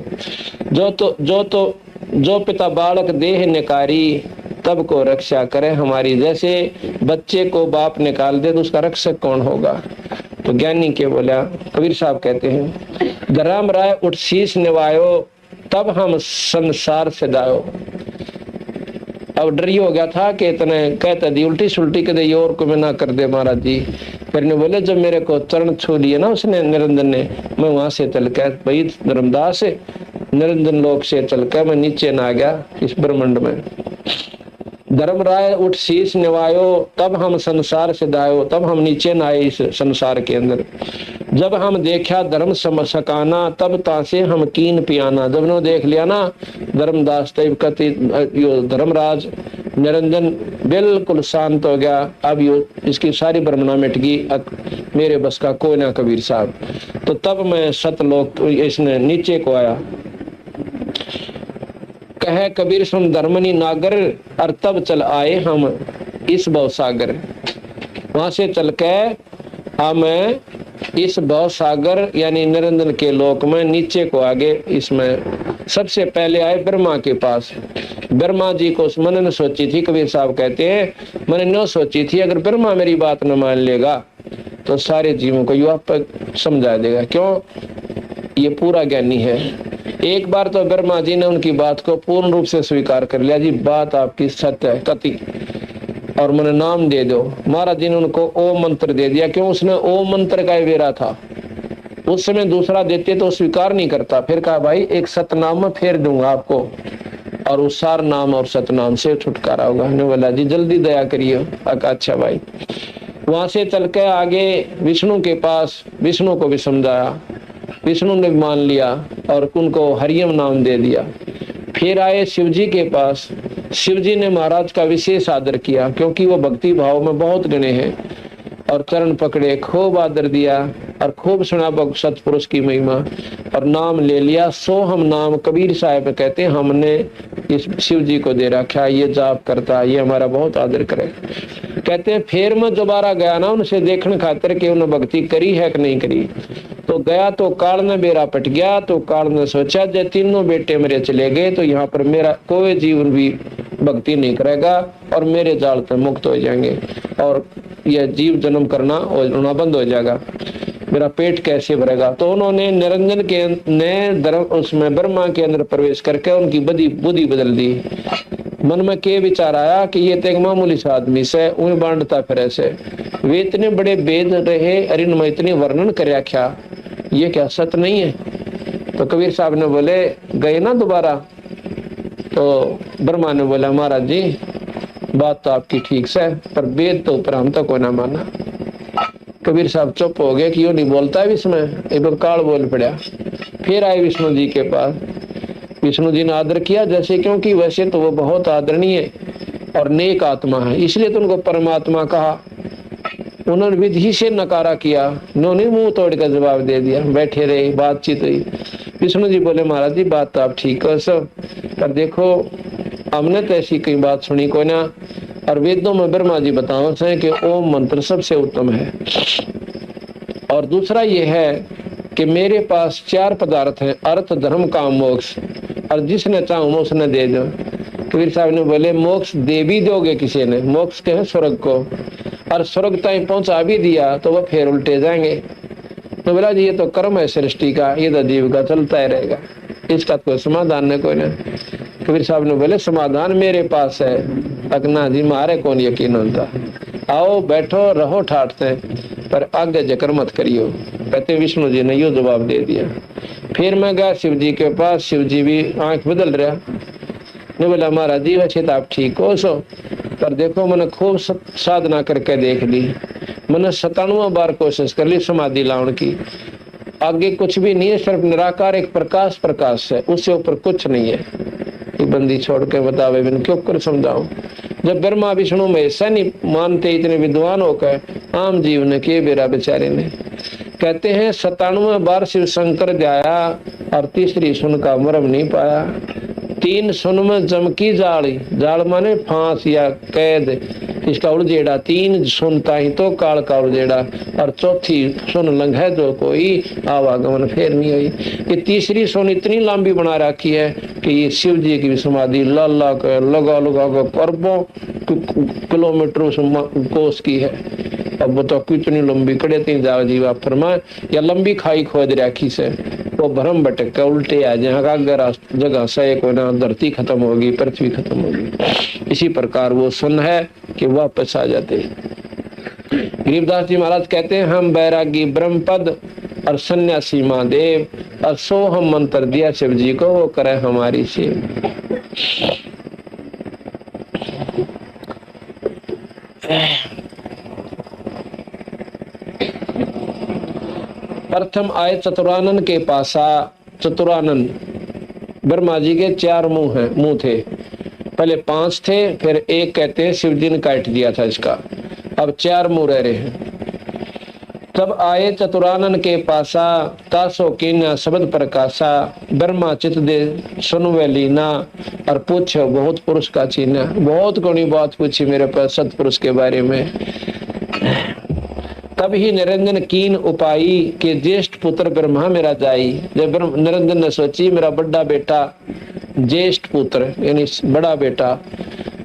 जो पिता बालक देह निकारी, तब को रक्षा करे हमारी। जैसे बच्चे को बाप निकाल दे तो उसका रक्षक कौन होगा। तो ज्ञानी के बोला, कबीर साहब कहते हैं, धर्म राय उठ शीश निभायो, तब हम संसार से दायो। अब डर हो गया था कि इतने कहता दी उल्टी सुल्टी कदे और को मैं ना कर दे महाराज जी। फिर ने बोले जब मेरे को चरण छू लिए ना उसने निरंजन ने, मैं वहां से चल कर भाई धर्मदास निरंजन लोक से चल कर मैं नीचे ना गया इस ब्रह्मांड में। धर्म राय उठ शीश निभायो, तब हम संसार से दायो, तब हम नीचे न आए इस संसार के अंदर। जब हम देखा धर्म सकाना, तब तासे हम कीन पियाना। जब ने देख लिया ना धर्मदास धर्मराज निरंजन बिल्कुल शांत हो गया, अब यो इसकी सारी भ्रमणा मिट गई, मेरे बस का कोई ना कबीर साहब। तो तब मैं सतलोक इसने नीचे को आया। कहे कबीर सुन धर्मनी नागर, और तब चल आए हम इस भव सागर। वहां से चल के हम इस भव सागर यानी निरंजन के लोक में नीचे को आगे। इसमें सबसे पहले आए ब्रह्मा के पास। ब्रह्मा जी को मैंने न सोची थी, कबीर साहब कहते हैं मैंने न सोची थी अगर ब्रह्मा मेरी बात न मान लेगा तो सारे जीवों को युवा पर समझा देगा। क्यों, ये पूरा ज्ञानी है। एक बार तो ब्रह्मा जी ने उनकी बात को पूर्ण रूप से स्वीकार कर लिया, जी बात आपकी सत्य है कति, और मैंने नाम दे दो। महाराज जी ने उनको ओम मंत्र दे दिया। क्यों, उसने ओम मंत्र का वेरा था। उस समय दूसरा देते तो स्वीकार नहीं करता। फिर कहा भाई एक सतनाम में फेर दूंगा आपको, और उस सार नाम और सतनाम से छुटकारा होगा। ने बोला जी जल्दी दया करिए। अच्छा भाई। वहां से चल के आगे विष्णु के पास, विष्णु को भी समझाया, विष्णु ने मान लिया और उनको हरियम नाम दे दिया। फिर आए शिव जी के पास। शिव जी ने महाराज का विशेष आदर किया क्योंकि वो भक्ति भाव में बहुत गणे हैं, और चरण पकड़े, खूब आदर दिया और खूब सुना सतपुरुष की महिमा और नाम ले लिया। सो हम नाम कबीर साहब कहते हैं हमने इस शिव जी को दे रखा, ये जाप करता, ये हमारा बहुत आदर करे। कहते हैं फिर मैं दोबारा गया ना उनसे देखने खातिर कि उन्होंने भक्ति करी है कि नहीं करी। तो गया तो काल ने बेरा पट गया। तो काल ने सोचा जब तीनों बेटे मेरे चले गए तो यहाँ पर मेरा कोई जीवन भी भक्ति नहीं करेगा और मेरे जाल से मुक्त हो जाएंगे और यह जीव जन्म करना होना बंद हो जाएगा, मेरा पेट कैसे भरेगा। तो उन्होंने निरंजन के ने धर्म उसमें ब्रह्मा के अंदर प्रवेश करके उनकी बुद्धि बदल दी। मन में के विचार आया कि ये तो एक मामूली सा आदमी से उन्हें बांटता फिर ऐसे, वे इतने बड़े वेद रहे अरे में इतने वर्णन कर क्या, ये क्या सत्य नहीं है। तो कबीर साहब ने बोले गए ना दोबारा। तो ब्रह्मा ने बोला महाराज जी बात तो आपकी ठीक से, पर वेद तो ऊपर हम तो कोई ना माना। कबीर साहब चुप हो गए कि यो नहीं बोलता है विष्णु, एक काल बोल पड़ा। फिर आए विष्णु जी के पास। विष्णु जी ने आदर किया जैसे, क्योंकि वैसे तो वो बहुत आदरणीय और नेक आत्मा है, इसलिए तो उनको परमात्मा कहा। उन्होंने विधि से नकारा किया, उन्होंने मुंह तोड़ कर जवाब दे दिया। बैठे रहे, बातचीत हुई। विष्णु जी बोले महाराज जी बात तो आप ठीक हो सब, पर देखो हमने तो ऐसी कई बात सुनी को ना, और वेदों में ब्रह्मा जी बताओ से कि ओम मंत्र सबसे उत्तम है। और दूसरा ये है कि मेरे पास 4 पदार्थ हैं, अर्थ धर्म काम मोक्ष, और जिसने चाहूं मैं उसने दे दो। कबीर साहब ने बोले मोक्ष दे भी दोगे किसी ने, मोक्ष के है स्वर्ग को, और स्वर्ग तक पहुंचा भी दिया तो वह फिर उल्टे जाएंगे। तो बोला जी ये तो कर्म है सृष्टि का, ये तो जीव का चलता ही रहेगा, इसका कोई समाधान नहीं कोई ना। कबीर साहब ने बोले समाधान मेरे पास है। अगना जी मारे कौन यकीन होता, आओ बैठो रहो ठाटते, पर आगे जकर मत करियो। कहते विष्णु जी ने यो जवाब दे दिया। फिर मैं गया शिव जी के पास। शिव जी भी आंख बदल रहा ने बोला महाराज जी वैसे तो आप ठीक हो सो, पर देखो मैंने खूब साधना करके देख ली, मैंने 97 बार कोशिश कर ली समाधि लाने की, आगे कुछ भी नहीं है, सिर्फ निराकार एक प्रकाश है, उससे ऊपर कुछ नहीं है। बंदी छोड़ के बतावे मैंने क्यों कर समझाऊं। जब ब्रह्मा विष्णु में ऐसा नहीं मानते, इतने विद्वान होकर आम जीव ने किए बेरा बेचारे ने। कहते हैं 97 बार शिव शंकर जाया और तीसरी सुन का मरम नहीं पाया। 3 सुन में जमकी जाली, जाल माने फांस या कैद, इसका उलझेड़ा। 3 सुनता ही तो काल का उलझेड़ा, और चौथी सुन लंघे जो कोई आवागमन फेर नहीं हुई। ये तीसरी सुन इतनी लंबी बना रखी है कि ये शिव जी की समाधि लगा के अरबों किलोमीटर कोस की है। अब बताओ कितनी लंबी कड़े तीन जाओ जीवा फरमा, या लंबी खाई खोद रखी से वो भ्रम भटक के उल्टे आ जहाँ का अगर जगह से कोई ना धरती खत्म होगी, पृथ्वी खत्म होगी। इसी प्रकार वो सुन है कि वापस आ जाते। गरीबदास जी महाराज कहते हैं हम बैरागी ब्रह्म पद और सन्यासी महादेव, और सो हम मंत्र दिया शिव जी को, वो करे हमारी सेव। प्रथम आए चतुरानन के पासा। चतुरानन ब्रह्मा जी के 4 मुंह थे, पहले 5 थे, फिर 1 कहते हैं शिव जी ने काट दिया था इसका, अब 4 मुंह रह रहे हैं। तब आए चतुरानन के पासा, तासो कीना शब्द प्रकाशा, ब्रह्मा चित दे सुनवे लीना, और पूछो बहुत पुरुष का चीना। बहुत गुणी बात पूछी मेरे पास सतपुरुष के बारे में। तब ही निरंजन कीन उपाई के ज्येष्ठ पुत्र ब्रह्मा मेरा जाई। जब निरंजन ने सोची मेरा बड़ा बेटा ज्येष्ठ पुत्र यानी बड़ा बेटा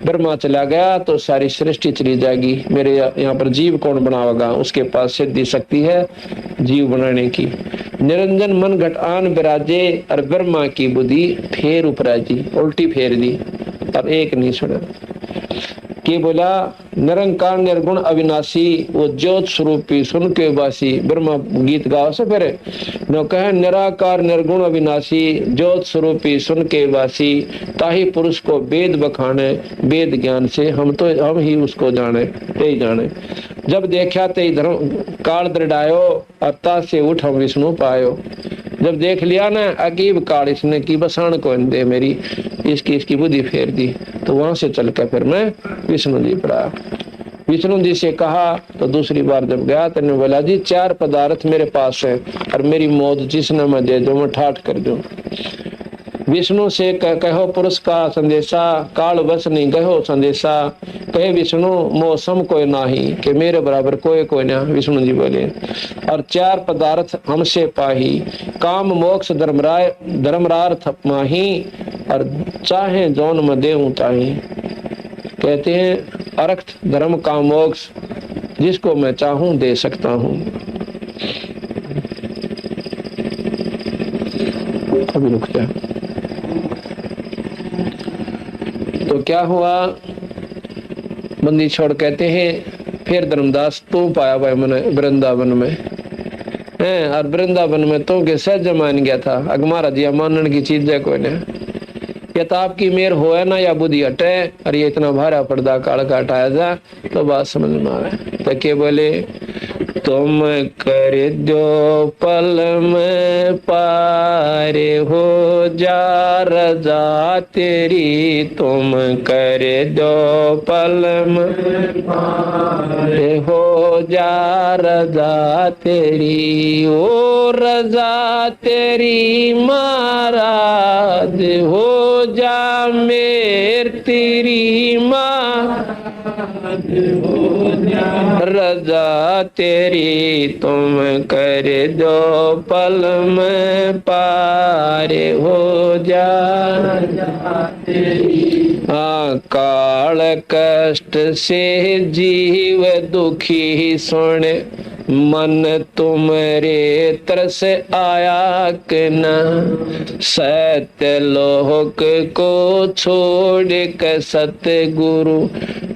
ब्रह्मा चला गया तो सारी सृष्टि चली जाएगी, मेरे यहाँ पर जीव कौन बनावेगा। उसके पास सिद्धि शक्ति है जीव बनाने की। निरंजन मन घटान विराजे, और ब्रह्मा की बुद्धि फेर उपराजी, उल्टी फेर दी। अब एक नहीं सुना कि बोला निरंकार निर्गुण अविनाशी, वो ज्योत स्वरूपी सुन के वासी। ब्रह्मा गीत गाओ से फिर न कहे निराकार निर्गुण अविनाशी, ज्योत स्वरूपी सुन के वासी, ताही पुरुष को वेद बखाने, वेद ज्ञान से हम ही उसको जाने, यही जाने। जब देखा ते धर्म काल दृढ़ायो, अता से उठ हम विष्णु पायो। जब देख लिया ना अकीब काल इसने की बसाण को दे मेरी, इसकी बुद्धि फेर दी, तो वहां से चल कर फिर मैं विष्णु जी पर आया। विष्णु जी से कहा तो दूसरी बार जब गया तो ने बोला जी 4 पदार्थ मेरे पास है, और मेरी मौत जिसने मैं दे दो मैं ठाठ कर दूं। विष्णु से कहो पुरुष का संदेशा, काल बस नहीं गहो संदेशा। कहे विष्णु मौसम कोई नाही, कि मेरे बराबर कोई ना। विष्णु जी बोले और 4 पदार्थ हमसे पाही, काम मोक्ष धर्मरार्थ माही, और चाहे जौन में देऊं ताही। कहते हैं अर्थ धर्म काम मोक्ष जिसको मैं चाहूं दे सकता हूं। अभी रुक जा। तो क्या हुआ, बंदी छोड़ कहते हैं फिर धर्मदास तू पाया भाई मन वृंदावन में है, और वृंदावन में तो के सहज मान गया था। अगमारा जी मानने की चीज है कोई ने, या तो आपकी मेर हो ना या बुद्धि हटे, और ये इतना भारा पर्दा काल का हटाया जा तो बात समझ में आवे। तो के बोले तुम कर दो पल में पार हो जा रजा तेरी, तुम कर दो पल में पार हो जा रजा तेरी। ओ रजा तेरी महाराज हो जा मेर तेरी माँ, रजा तेरी तुम कर दो पल में पार हो जा। काल कष्ट से जीव दुखी सुन, मन तुमरे तरस आया कि न। सत्य लोक को छोड़ के सतगुरु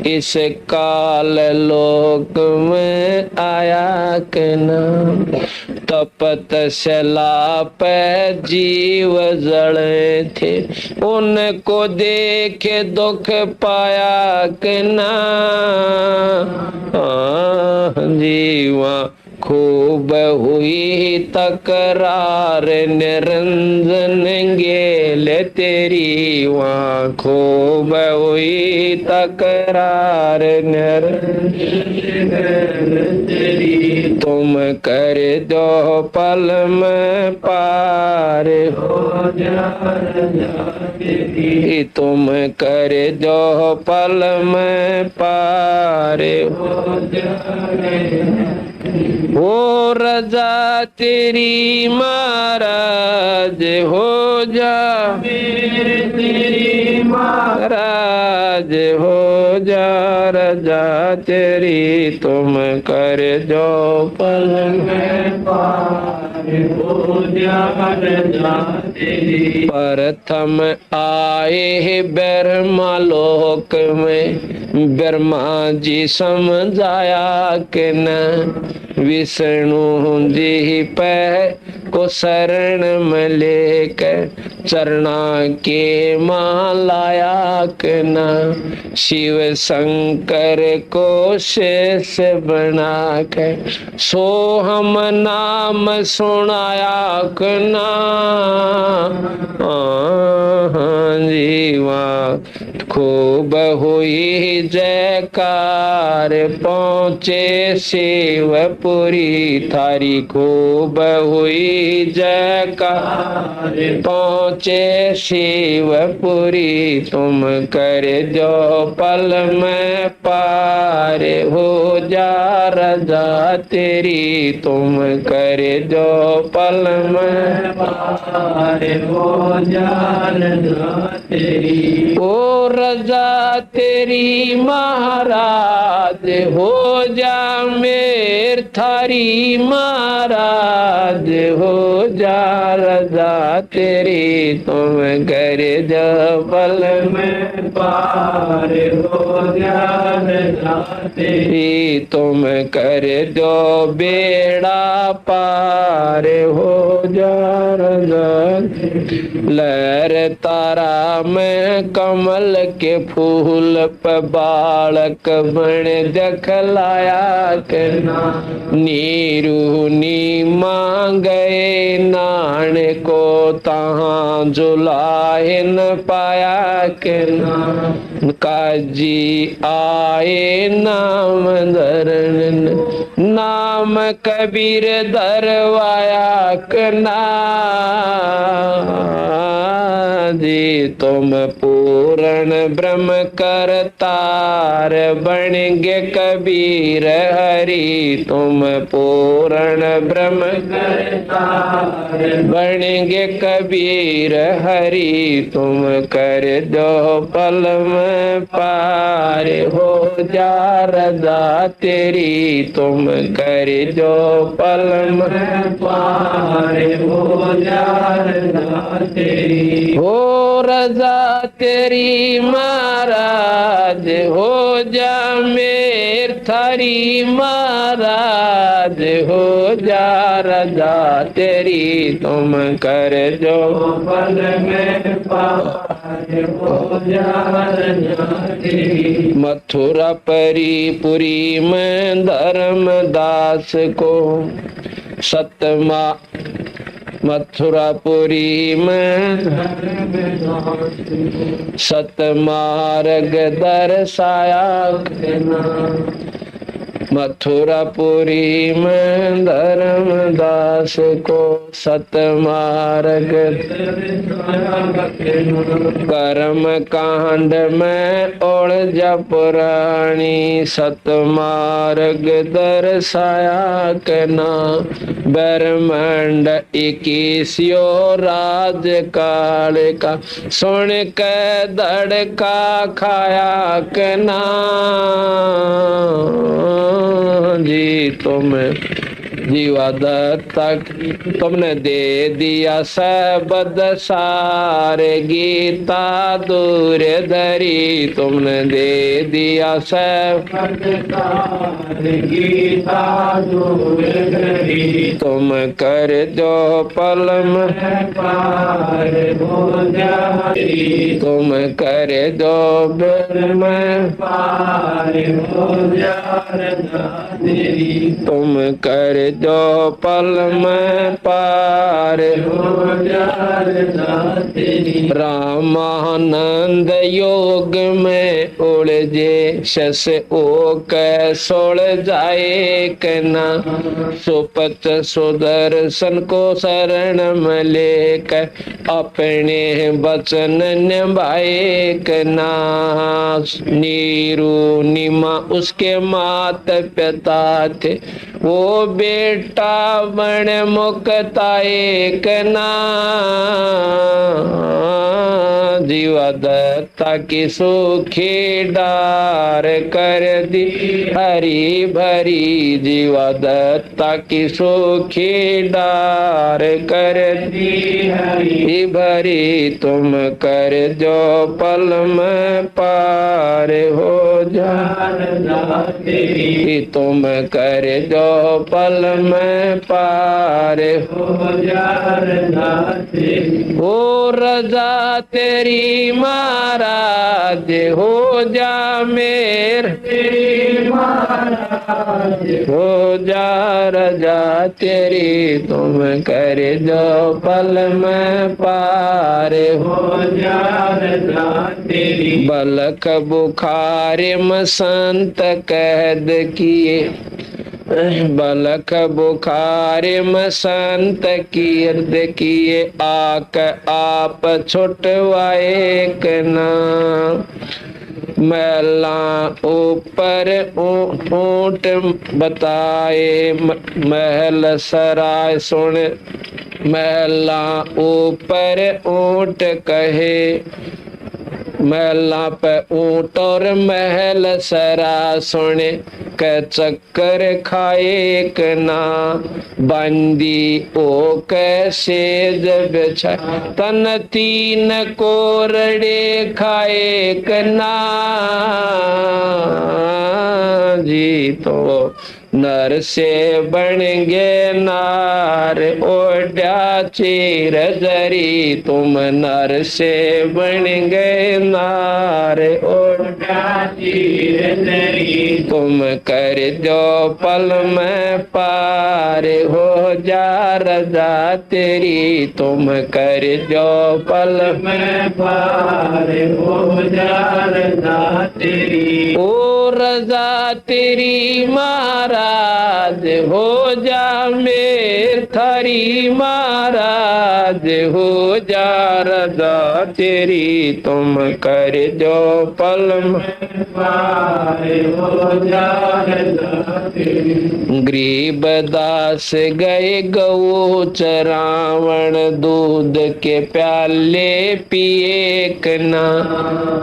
इस काल लोक में आया कि न। तपत शला पे जीव जड़े थे, उनको देखे दुख पाया कि ना। जीवा खूब हुई तकरार निरंजन गेल तेरी वहाँ, खूब हुई तकरार निरंजन तेरी, तुम कर दो पल में पार हो जा तेरी, तुम कर दो पल में पार हो जा। हो रजा तेरी महाराज हो जा, मेरे तेरी महाराज हो जा, रजा तेरी तुम कर जो पल में पार हो जा, रजा तेरी। प्रथम आए ब्रह्मा लोक में, ब्रह्मा जी समझाया कि न विष्णु जी पे को शरण में लेकर चरणा के मालाया के न, शिव शंकर को शेष बना के सो हम नाम सुनाया के ना जीवा। खूब हुई जयकार पहुँचे शिवपुरी थारी, खूब हुई जयकार पहुँचे शिवपुरी, तुम कर जो पल में पार हो जा, रजा तेरी तुम कर जो पल में पार हो जा, रजा तेरी। ओ रजा तेरी महाराज हो जा, मेर थारी महाराज हो जा, रजा तेरी तुम कर जो पल में पार हो जा, रजा तेरी तुम कर जो बेड़ा पार हो जा, रजा। लहर तारा में कमल के फूल पे बालक बन दखलाया करना, नीरू नी मांगे नान को तहाँ जुलाए न पाया करना, काजी आए नाम धरन, नाम कबीर दरवाया करना जी, तुम पूर्ण ब्रह्म करतार बनेंगे कबीर हरि, तुम पूर्ण ब्रह्म करतार बनेंगे कबीर हरि, तुम कर दो पल में पार हो जा, रजा तेरी तुम कर दो पल में पार हो जा, रजा तेरी। हो रजा तेरी महाराज हो जा, मेर थारी महाराज हो जा, रजा तेरी तुम कर जो पल में पार हो जा, रजा तेरी। मथुरा पुरी में धर्मदास को सतमा, मथुरापुरी में सतमार्ग दर्शाया, मथुरापुरी में धर्मदास को सतमार्ग, कर्म कांड में ओळजा पुराणी सतमार्ग दर्शाया कना, ब्रह्मांड 21 राज काल का सुन के धड़का खाया कना जी, तुम जीवा दत्ता तुमने दे दिया सबद सारे गीता दूर धरी तुमने दे दिया सबद सारे गीता दूर धरी तुम कर जो पलम पार हो जारी तुम कर जो ब्रह्म पार हो जारी तुम कर जो पल में पार हो जारी रामानंद योग में उलझे शस ओ कैसोड़ जाए कना सुपत सुदर्शन को शरण में लेकर अपने वचन निभाए कना नीरू निमा उसके मात पिता थे वो बेटा बण मुक्ता एक ना जीवा दत्ता की सुखी डार कर दी हरी भरी जीवा दत्ता की सुखी डार कर दी हरी भरी तुम कर जो पल में पार हो जाती तुम कर जो पल में पार हो जाती हो रजा तेरी महाराज हो जा मेर हो जा रजा तेरी तुम कर जो पल में पार हो जा रजा तेरी बलक बुखार में संत कैद किए बलक बुखार में संत कीर्द किए आक आप छुटवाए कना मैला ऊपर ऊंट बताए महल सराय सुन मैला ऊपर ऊंट कहे महला पे ऊंट और महल सरा सुने के चक्कर खाए कना बंदी ओ कैसे जब तन तीन कोरड़े खाए कना जी तो नर से बन गे नार ओढ़ा चीर जरी तुम नर से बन गए नार ओढ़ा चीर जरी तुम कर जो पल में पार हो जा रजा तेरी तुम कर जो पल में पार हो जा रजा तेरी ओ रजा तेरी महाराज हो जा मेर थारी महाराज हो जा रजा तेरी तुम कर जो पल में पार हो जा रजा तेरी गरीब दास गए गौ चरावण दूध के प्याले पिए कना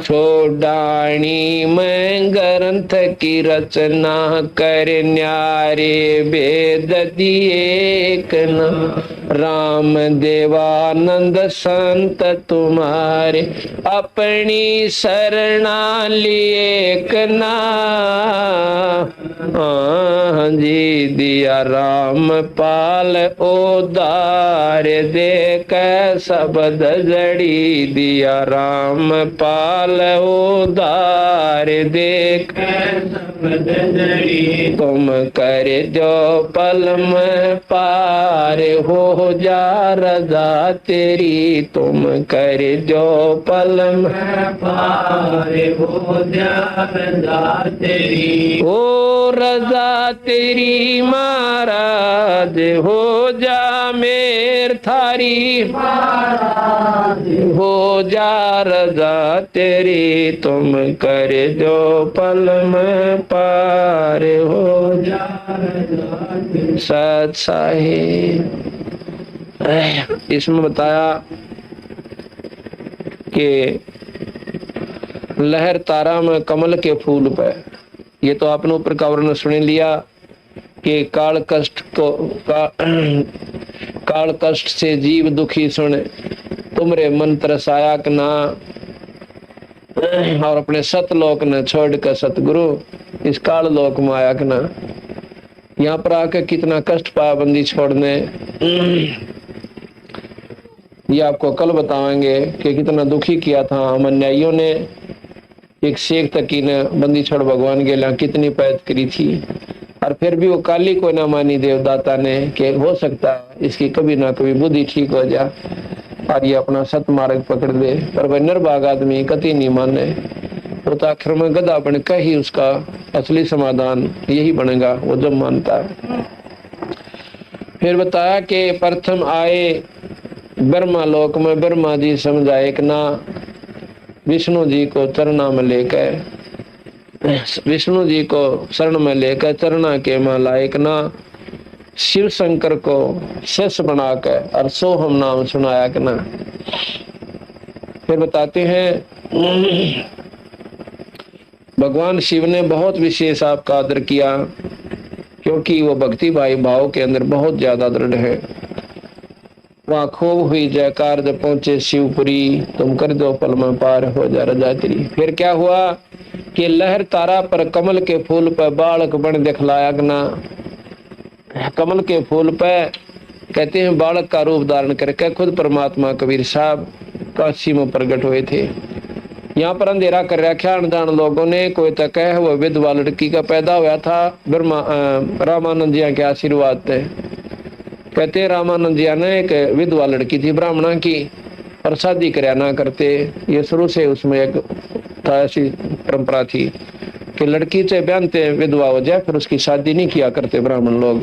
छोड़ानी में ग्रंथ की रचना कर न्यारे वेद दिए कना राम देवानंद संत तुम्हारे अपनी शरणा लिए कना जी दिया राम पाल उदार दे कै शब्द जड़ी दिया राम पाल उदार दे कै शब्द जड़ी तुम कर जो पल में पार हो जा रजा तेरी तुम कर जो पल में पार हो जा रजा तेरी ओ रजा तेरी महाराज हो जा मेर थारी महाराज हो जा रजा तेरी तुम कर जो पल में पार हो जा रजा सत साहिब इसमें बताया कि लहर तारा में कमल के फूल पे, ये तो आपने ऊपर का वर्णन सुन लिया। कि काल कष्ट से जीव दुखी सुन, तुमरे मन तरसाया कि ना, और अपने सतलोक ने छोड़ कर सतगुरु इस काल लोक में आया कि ना। यहाँ पर आकर कितना कष्ट पाया बंदी छोड़ने, ये आपको कल बताएंगे कि कितना दुखी किया था हम अन्यायियों ने। एक शेख तकी ने बंदी छोड़ भगवान के लिए कितनी पैद करी थी, और फिर भी वो काली को ना मानी देवदाता ने कि हो सकता है इसकी कभी ना कभी बुद्धि ठीक हो जा और ये अपना सत मार्ग पकड़ दे। पर वह निर्भाग आदमी कति नहीं माने, वो तो आखिर में गधा बन का ही उसका असली समाधान यही बनेगा वो जब मानता है। फिर बताया कि प्रथम आए ब्रह्मा लोक में, ब्रह्मा जी समझाए कि ना, विष्णु जी को चरणा में लेकर, विष्णु जी को शरण में लेकर चरणा के में लायक ना, शिव शंकर को शिष्य बनाकर और सोहम नाम सुनाया कि ना। फिर बताते हैं भगवान शिव ने बहुत विशेष आपका आदर किया, क्योंकि वो भक्ति भाव के अंदर बहुत ज्यादा दृढ़ है। वहां खूब हुई जयकार जब पहुंचे शिवपुरी, तुम कर दो पल में पार हो जा रजात्री। फिर क्या हुआ कि लहर तारा पर कमल के फूल पर बालक बन दिखलाया ना। कमल के फूल पर कहते हैं बालक का रूप धारण करके खुद परमात्मा कबीर साहब काशी में प्रकट हुए थे। यहाँ पर अंधेरा कर रखा अनजान लोगों ने, कोई तो कह वो विधवा लड़की का पैदा हुआ था ब्रह्मा रामानंद जी के आशीर्वाद थे। कहते हैं रामानंद जी ने एक विधवा लड़की थी ब्राह्मणा की, और शादी कराया ना करते। ये शुरू से उसमें एक था, ऐसी परंपरा थी कि लड़की से ब्याहते विधवा हो जाए फिर उसकी शादी नहीं किया करते ब्राह्मण लोग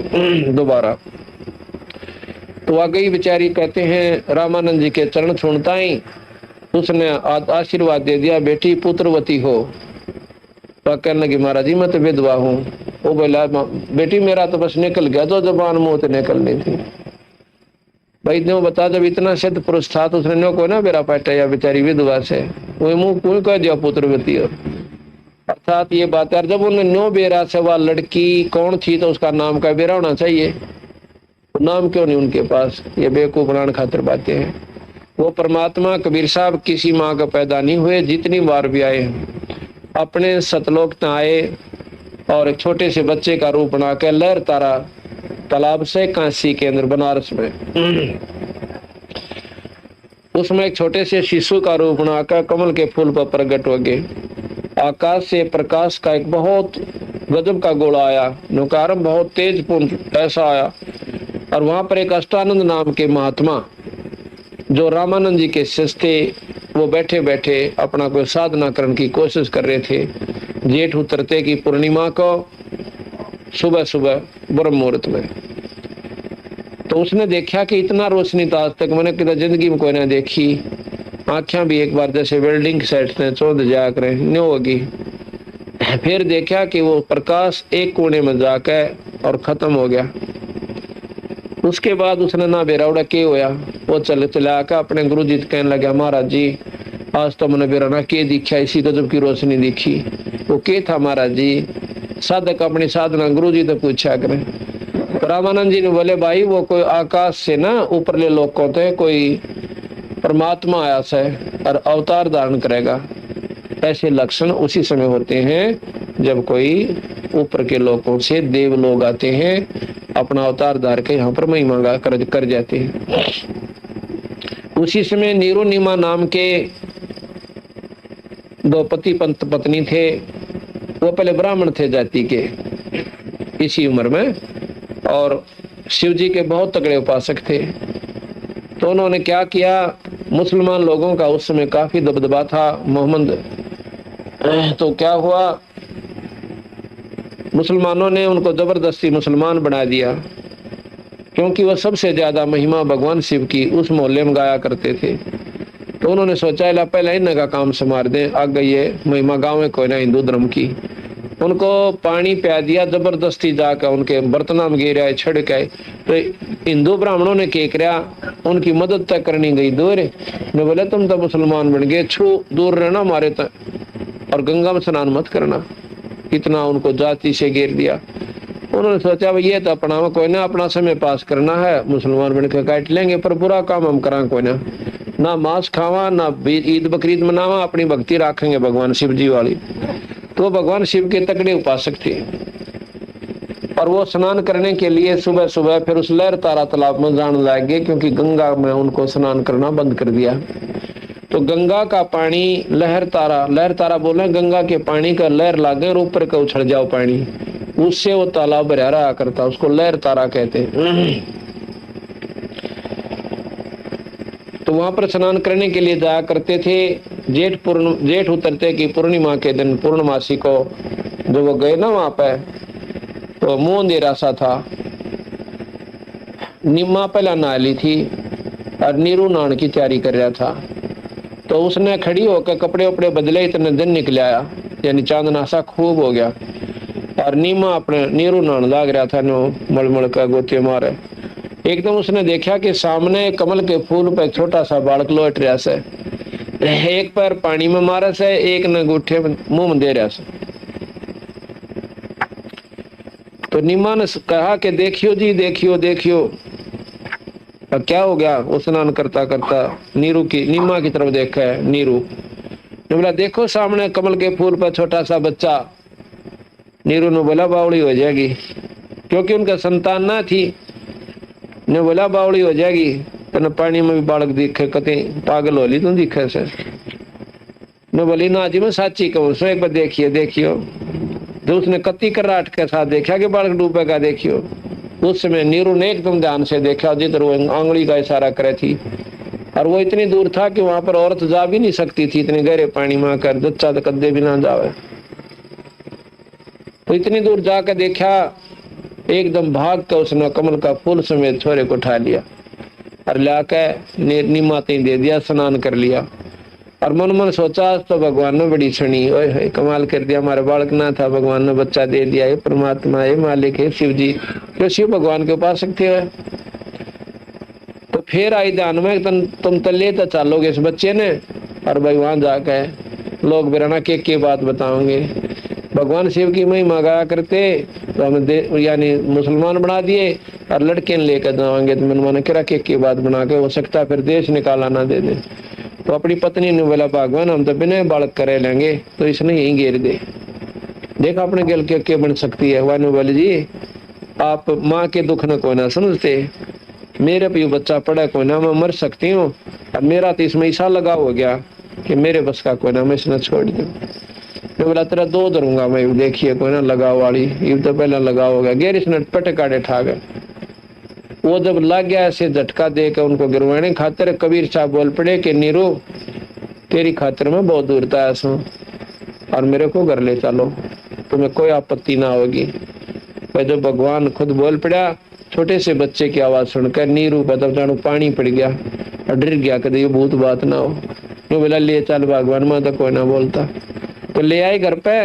दोबारा। तो आ गई बेचारी, कहते हैं रामानंद जी के चरण छूणता ही उसने आशीर्वाद दे दिया, बेटी पुत्रवती हो। तो कहने लगी महाराज जी मैं तो विधवा हूँ। वो बोला बेटी मेरा तो बस निकल गया, तो जबान मुंह तो निकलनी थी। भाई ने बता जब इतना सिद्ध पुरुष था तो उसने नो को ना बेरा पाटा या बेचारी विधवा से वो मुंह क्यों कह दिया पुत्रवती हो। अर्थात ये बात यार, जब उन्हें नो बेरा से वह लड़की कौन थी तो उसका नाम का बेरा होना चाहिए, नाम क्यों नहीं उनके पास। ये बेवकूफ बनाने खातिर बातें हैं। वो परमात्मा कबीर साहब किसी माँ का पैदा नहीं हुए, जितनी बार भी आए अपने सतलोक में आए और एक छोटे से बच्चे का रूप बना के लहर तारा तालाब से काशी के अंदर बनारस में उसमें एक छोटे से शिशु का रूप बनाकर कमल के फूल पर प्रकट हो गए। आकाश से प्रकाश का एक बहुत गजब का गोला आया, नुकारम बहुत तेज पुंज ऐसा आया, और वहां पर एक अष्टानंद नाम के महात्मा जो रामानंद जी के शिष्य थे, वो बैठे बैठे अपना कोई साधना करने की कोशिश कर रहे थे। जेठ उतरते की पूर्णिमा को सुबह सुबह ब्रह्म मुहूर्त में, तो उसने देखा कि इतना रोशनी तो आज तक मैंने कितना जिंदगी में कोई ना देखी। आंखें भी एक बार जैसे वेल्डिंग सेट ने चौंध जा कर न्यू होगी। फिर देखा कि वो प्रकाश एक कोने में जाकर और खत्म हो गया। उसके बाद उसने ना बेरावड़ा के होया, वो चले आकर अपने गुरु जी कहने लगा महाराज जी आज तो मैंने बेरा ना के दिखा, इसी गजब की रोशनी दिखी। वो के था महाराज जी, साधक अपनी साधना गुरु जी तो पूछा करें। तो रामानंद जी ने बोले भाई वो कोई आकाश से ना ऊपरले लोग होते हैं, कोई परमात्मा आया से और अवतार धारण करेगा। ऐसे लक्षण उसी समय होते हैं जब कोई ऊपर के लोगों से देव लोग आते हैं, अपना अवतार धार के यहाँ पर महिमा कर जाते हैं। उसी समय नीरू नीमा नाम के दो पति पत्नी थे, वो पहले ब्राह्मण थे जाति के इसी उम्र में, और शिव जी के बहुत तगड़े उपासक थे। तो उन्होंने क्या किया, मुसलमान लोगों का उस समय काफी दबदबा था मोहम्मद, तो क्या हुआ मुसलमानों ने उनको जबरदस्ती मुसलमान बना दिया, क्योंकि वह सबसे ज्यादा महिमा भगवान शिव की उस मोहल्ले में गाया करते थे। तो उन्होंने सोचा ला पहले इन्हें का काम संभार दें, आ गई ये महिमा गाँव में कोई ना हिंदू धर्म की। उनको पानी पिया दिया जबरदस्ती जाकर, उनके बर्तना में गिर आए छड़ के। तो हिंदू ब्राह्मणों ने क्या किया, उनकी मदद तक करनी गई दूर ने बोले तुम तो मुसलमान बन गए, छू दूर रहना मारे तक और गंगा में स्नान मत करना। इतना उनको जाति से घेर दिया। उन्होंने सोचा भाई ये तो अपना कोई ना, अपना समय पास करना है, मुसलमान बनकर काट लेंगे, पर बुरा काम हम करा कोई ना मांस खावा ना ईद बकरीद मनावा, अपनी भक्ति रखेंगे भगवान शिव जी वाली। तो भगवान शिव के तगड़े उपासक थे और वो स्नान करने के लिए सुबह सुबह फिर उस लहर तारा तालाब में जाने लग गए, क्योंकि गंगा में उनको स्नान करना बंद कर दिया। तो गंगा का पानी लहर तारा बोले, गंगा के पानी का लहर लागे और ऊपर का उछल जाओ पानी, उससे वो तालाब भरा रहा करता, उसको लहर तारा कहते हैं। तो वहां पर स्नान करने के लिए जाया करते थे। जेठ उतरते की पूर्णिमा के दिन, पूर्णमासी को जो वो गए ना वहां पे, तो मुंह अंधेरा सा था। निम्मा पहला नहा ली थी और नीरू नहाने की तैयारी कर रहा था। तो उसने खड़ी होकर कपड़े उपड़े बदले, इतने दिन निकल आया, यानी चांदना सा खूब हो गया। और नीमा अपने नीरू नहाने लाग रहा था, नो मलमल का गोते मारे। एकदम उसने देखा कि सामने कमल के फूल पर एक छोटा सा बालक लौट रहा से, एक पैर पानी में मारा से, एक न अंगूठे मुंह में दे रहा से। तो नीमा ने कहा कि देखियो जी, देखियो देखियो। और क्या हो गया? वो स्नान करता करता नीमा की तरफ देखा है। नीरू ने बोला देखो सामने कमल के फूल पर छोटा सा बच्चा। नीरू ने बोला बावड़ी हो जाएगी, क्योंकि उनका संतान ना थी। ने बोला बावड़ी हो जाएगी, तो पानी में भी बालक दिखे, कते पागल होली तुम दिखे से। ने बोली ना जी मैं साची कहूँ, सो एक बार देखिए देखियो। जो उसने कत्ती कराट के साथ देखा कि बालक डूबेगा, देखियो। उस समय नीरू ने एकदम ध्यान से देखा, जिधर वो आंगली का इशारा करे थी, और वो इतनी दूर था कि वहां पर औरत जा भी नहीं सकती थी, इतने गहरे पानी में आकर बच्चा तो कद्दे भी ना जावे। तो इतनी दूर जाकर देखा, एकदम भाग कर उसने कमल का फूल समेत छोरे को उठा लिया और लाके नीमाते दे दिया, स्नान कर लिया। और मन मन सोचा तो भगवान ने बड़ी सुनी, ओए कमाल कर दिया, हमारा बालक ना था, भगवान ने बच्चा दे दिया। ये परमात्मा, ये मालिक है शिव जी, क्यों शिव भगवान के उपासक थे। तो फिर आई ध्यान में, तुम तो ले तो चलोगे इस बच्चे ने, और भाई वहां जाके लोग बिराना के बात बताओगे। भगवान शिव की महिमा गाया करते, तो हमें यानी मुसलमान बना दिए, और लड़के ने लेकर जाएंगे तो मन करा के बात बना के, हो सकता फिर देश निकाला ना दे दे। तो अपनी पत्नी ने बोला भगवान हम तो बिना बालक करे लेंगे, तो इसने यही घेर दे, देखा अपने गल के बन सकती है। वानु बोले जी आप माँ के दुख न को ना समझते, मेरे पे बच्चा पड़ा को ना, मैं मर सकती हूँ, और मेरा तो इसमें ऐसा लगा हो गया कि मेरे बस का कोई ना, मैं इसने छोड़ दूं। तो बोला तेरा दो धरूंगा मैं, देखिए कोई ना लगाव वाली, ये तो पहला लगाव हो गया, गैर इसने पटकाड़े ठा गए। वो जब लग गया ऐसे झटका देकर उनको गिरवाने खातिर, कबीर साहब बोल पड़े कि नीरू तेरी खातिर मैं बहुत दूर था ऐसा, और मेरे को घर ले चलो, तुम्हें कोई आपत्ति ना होगी। भाई जब भगवान खुद बोल पड़ा, छोटे से बच्चे की आवाज सुनकर नीरू का तब जानो पानी पड़ गया और डर गया, कदे ये भूत बात ना हो। बोला ले चल भगवान, मैं तो कोई ना बोलता। तो ले आए घर पे,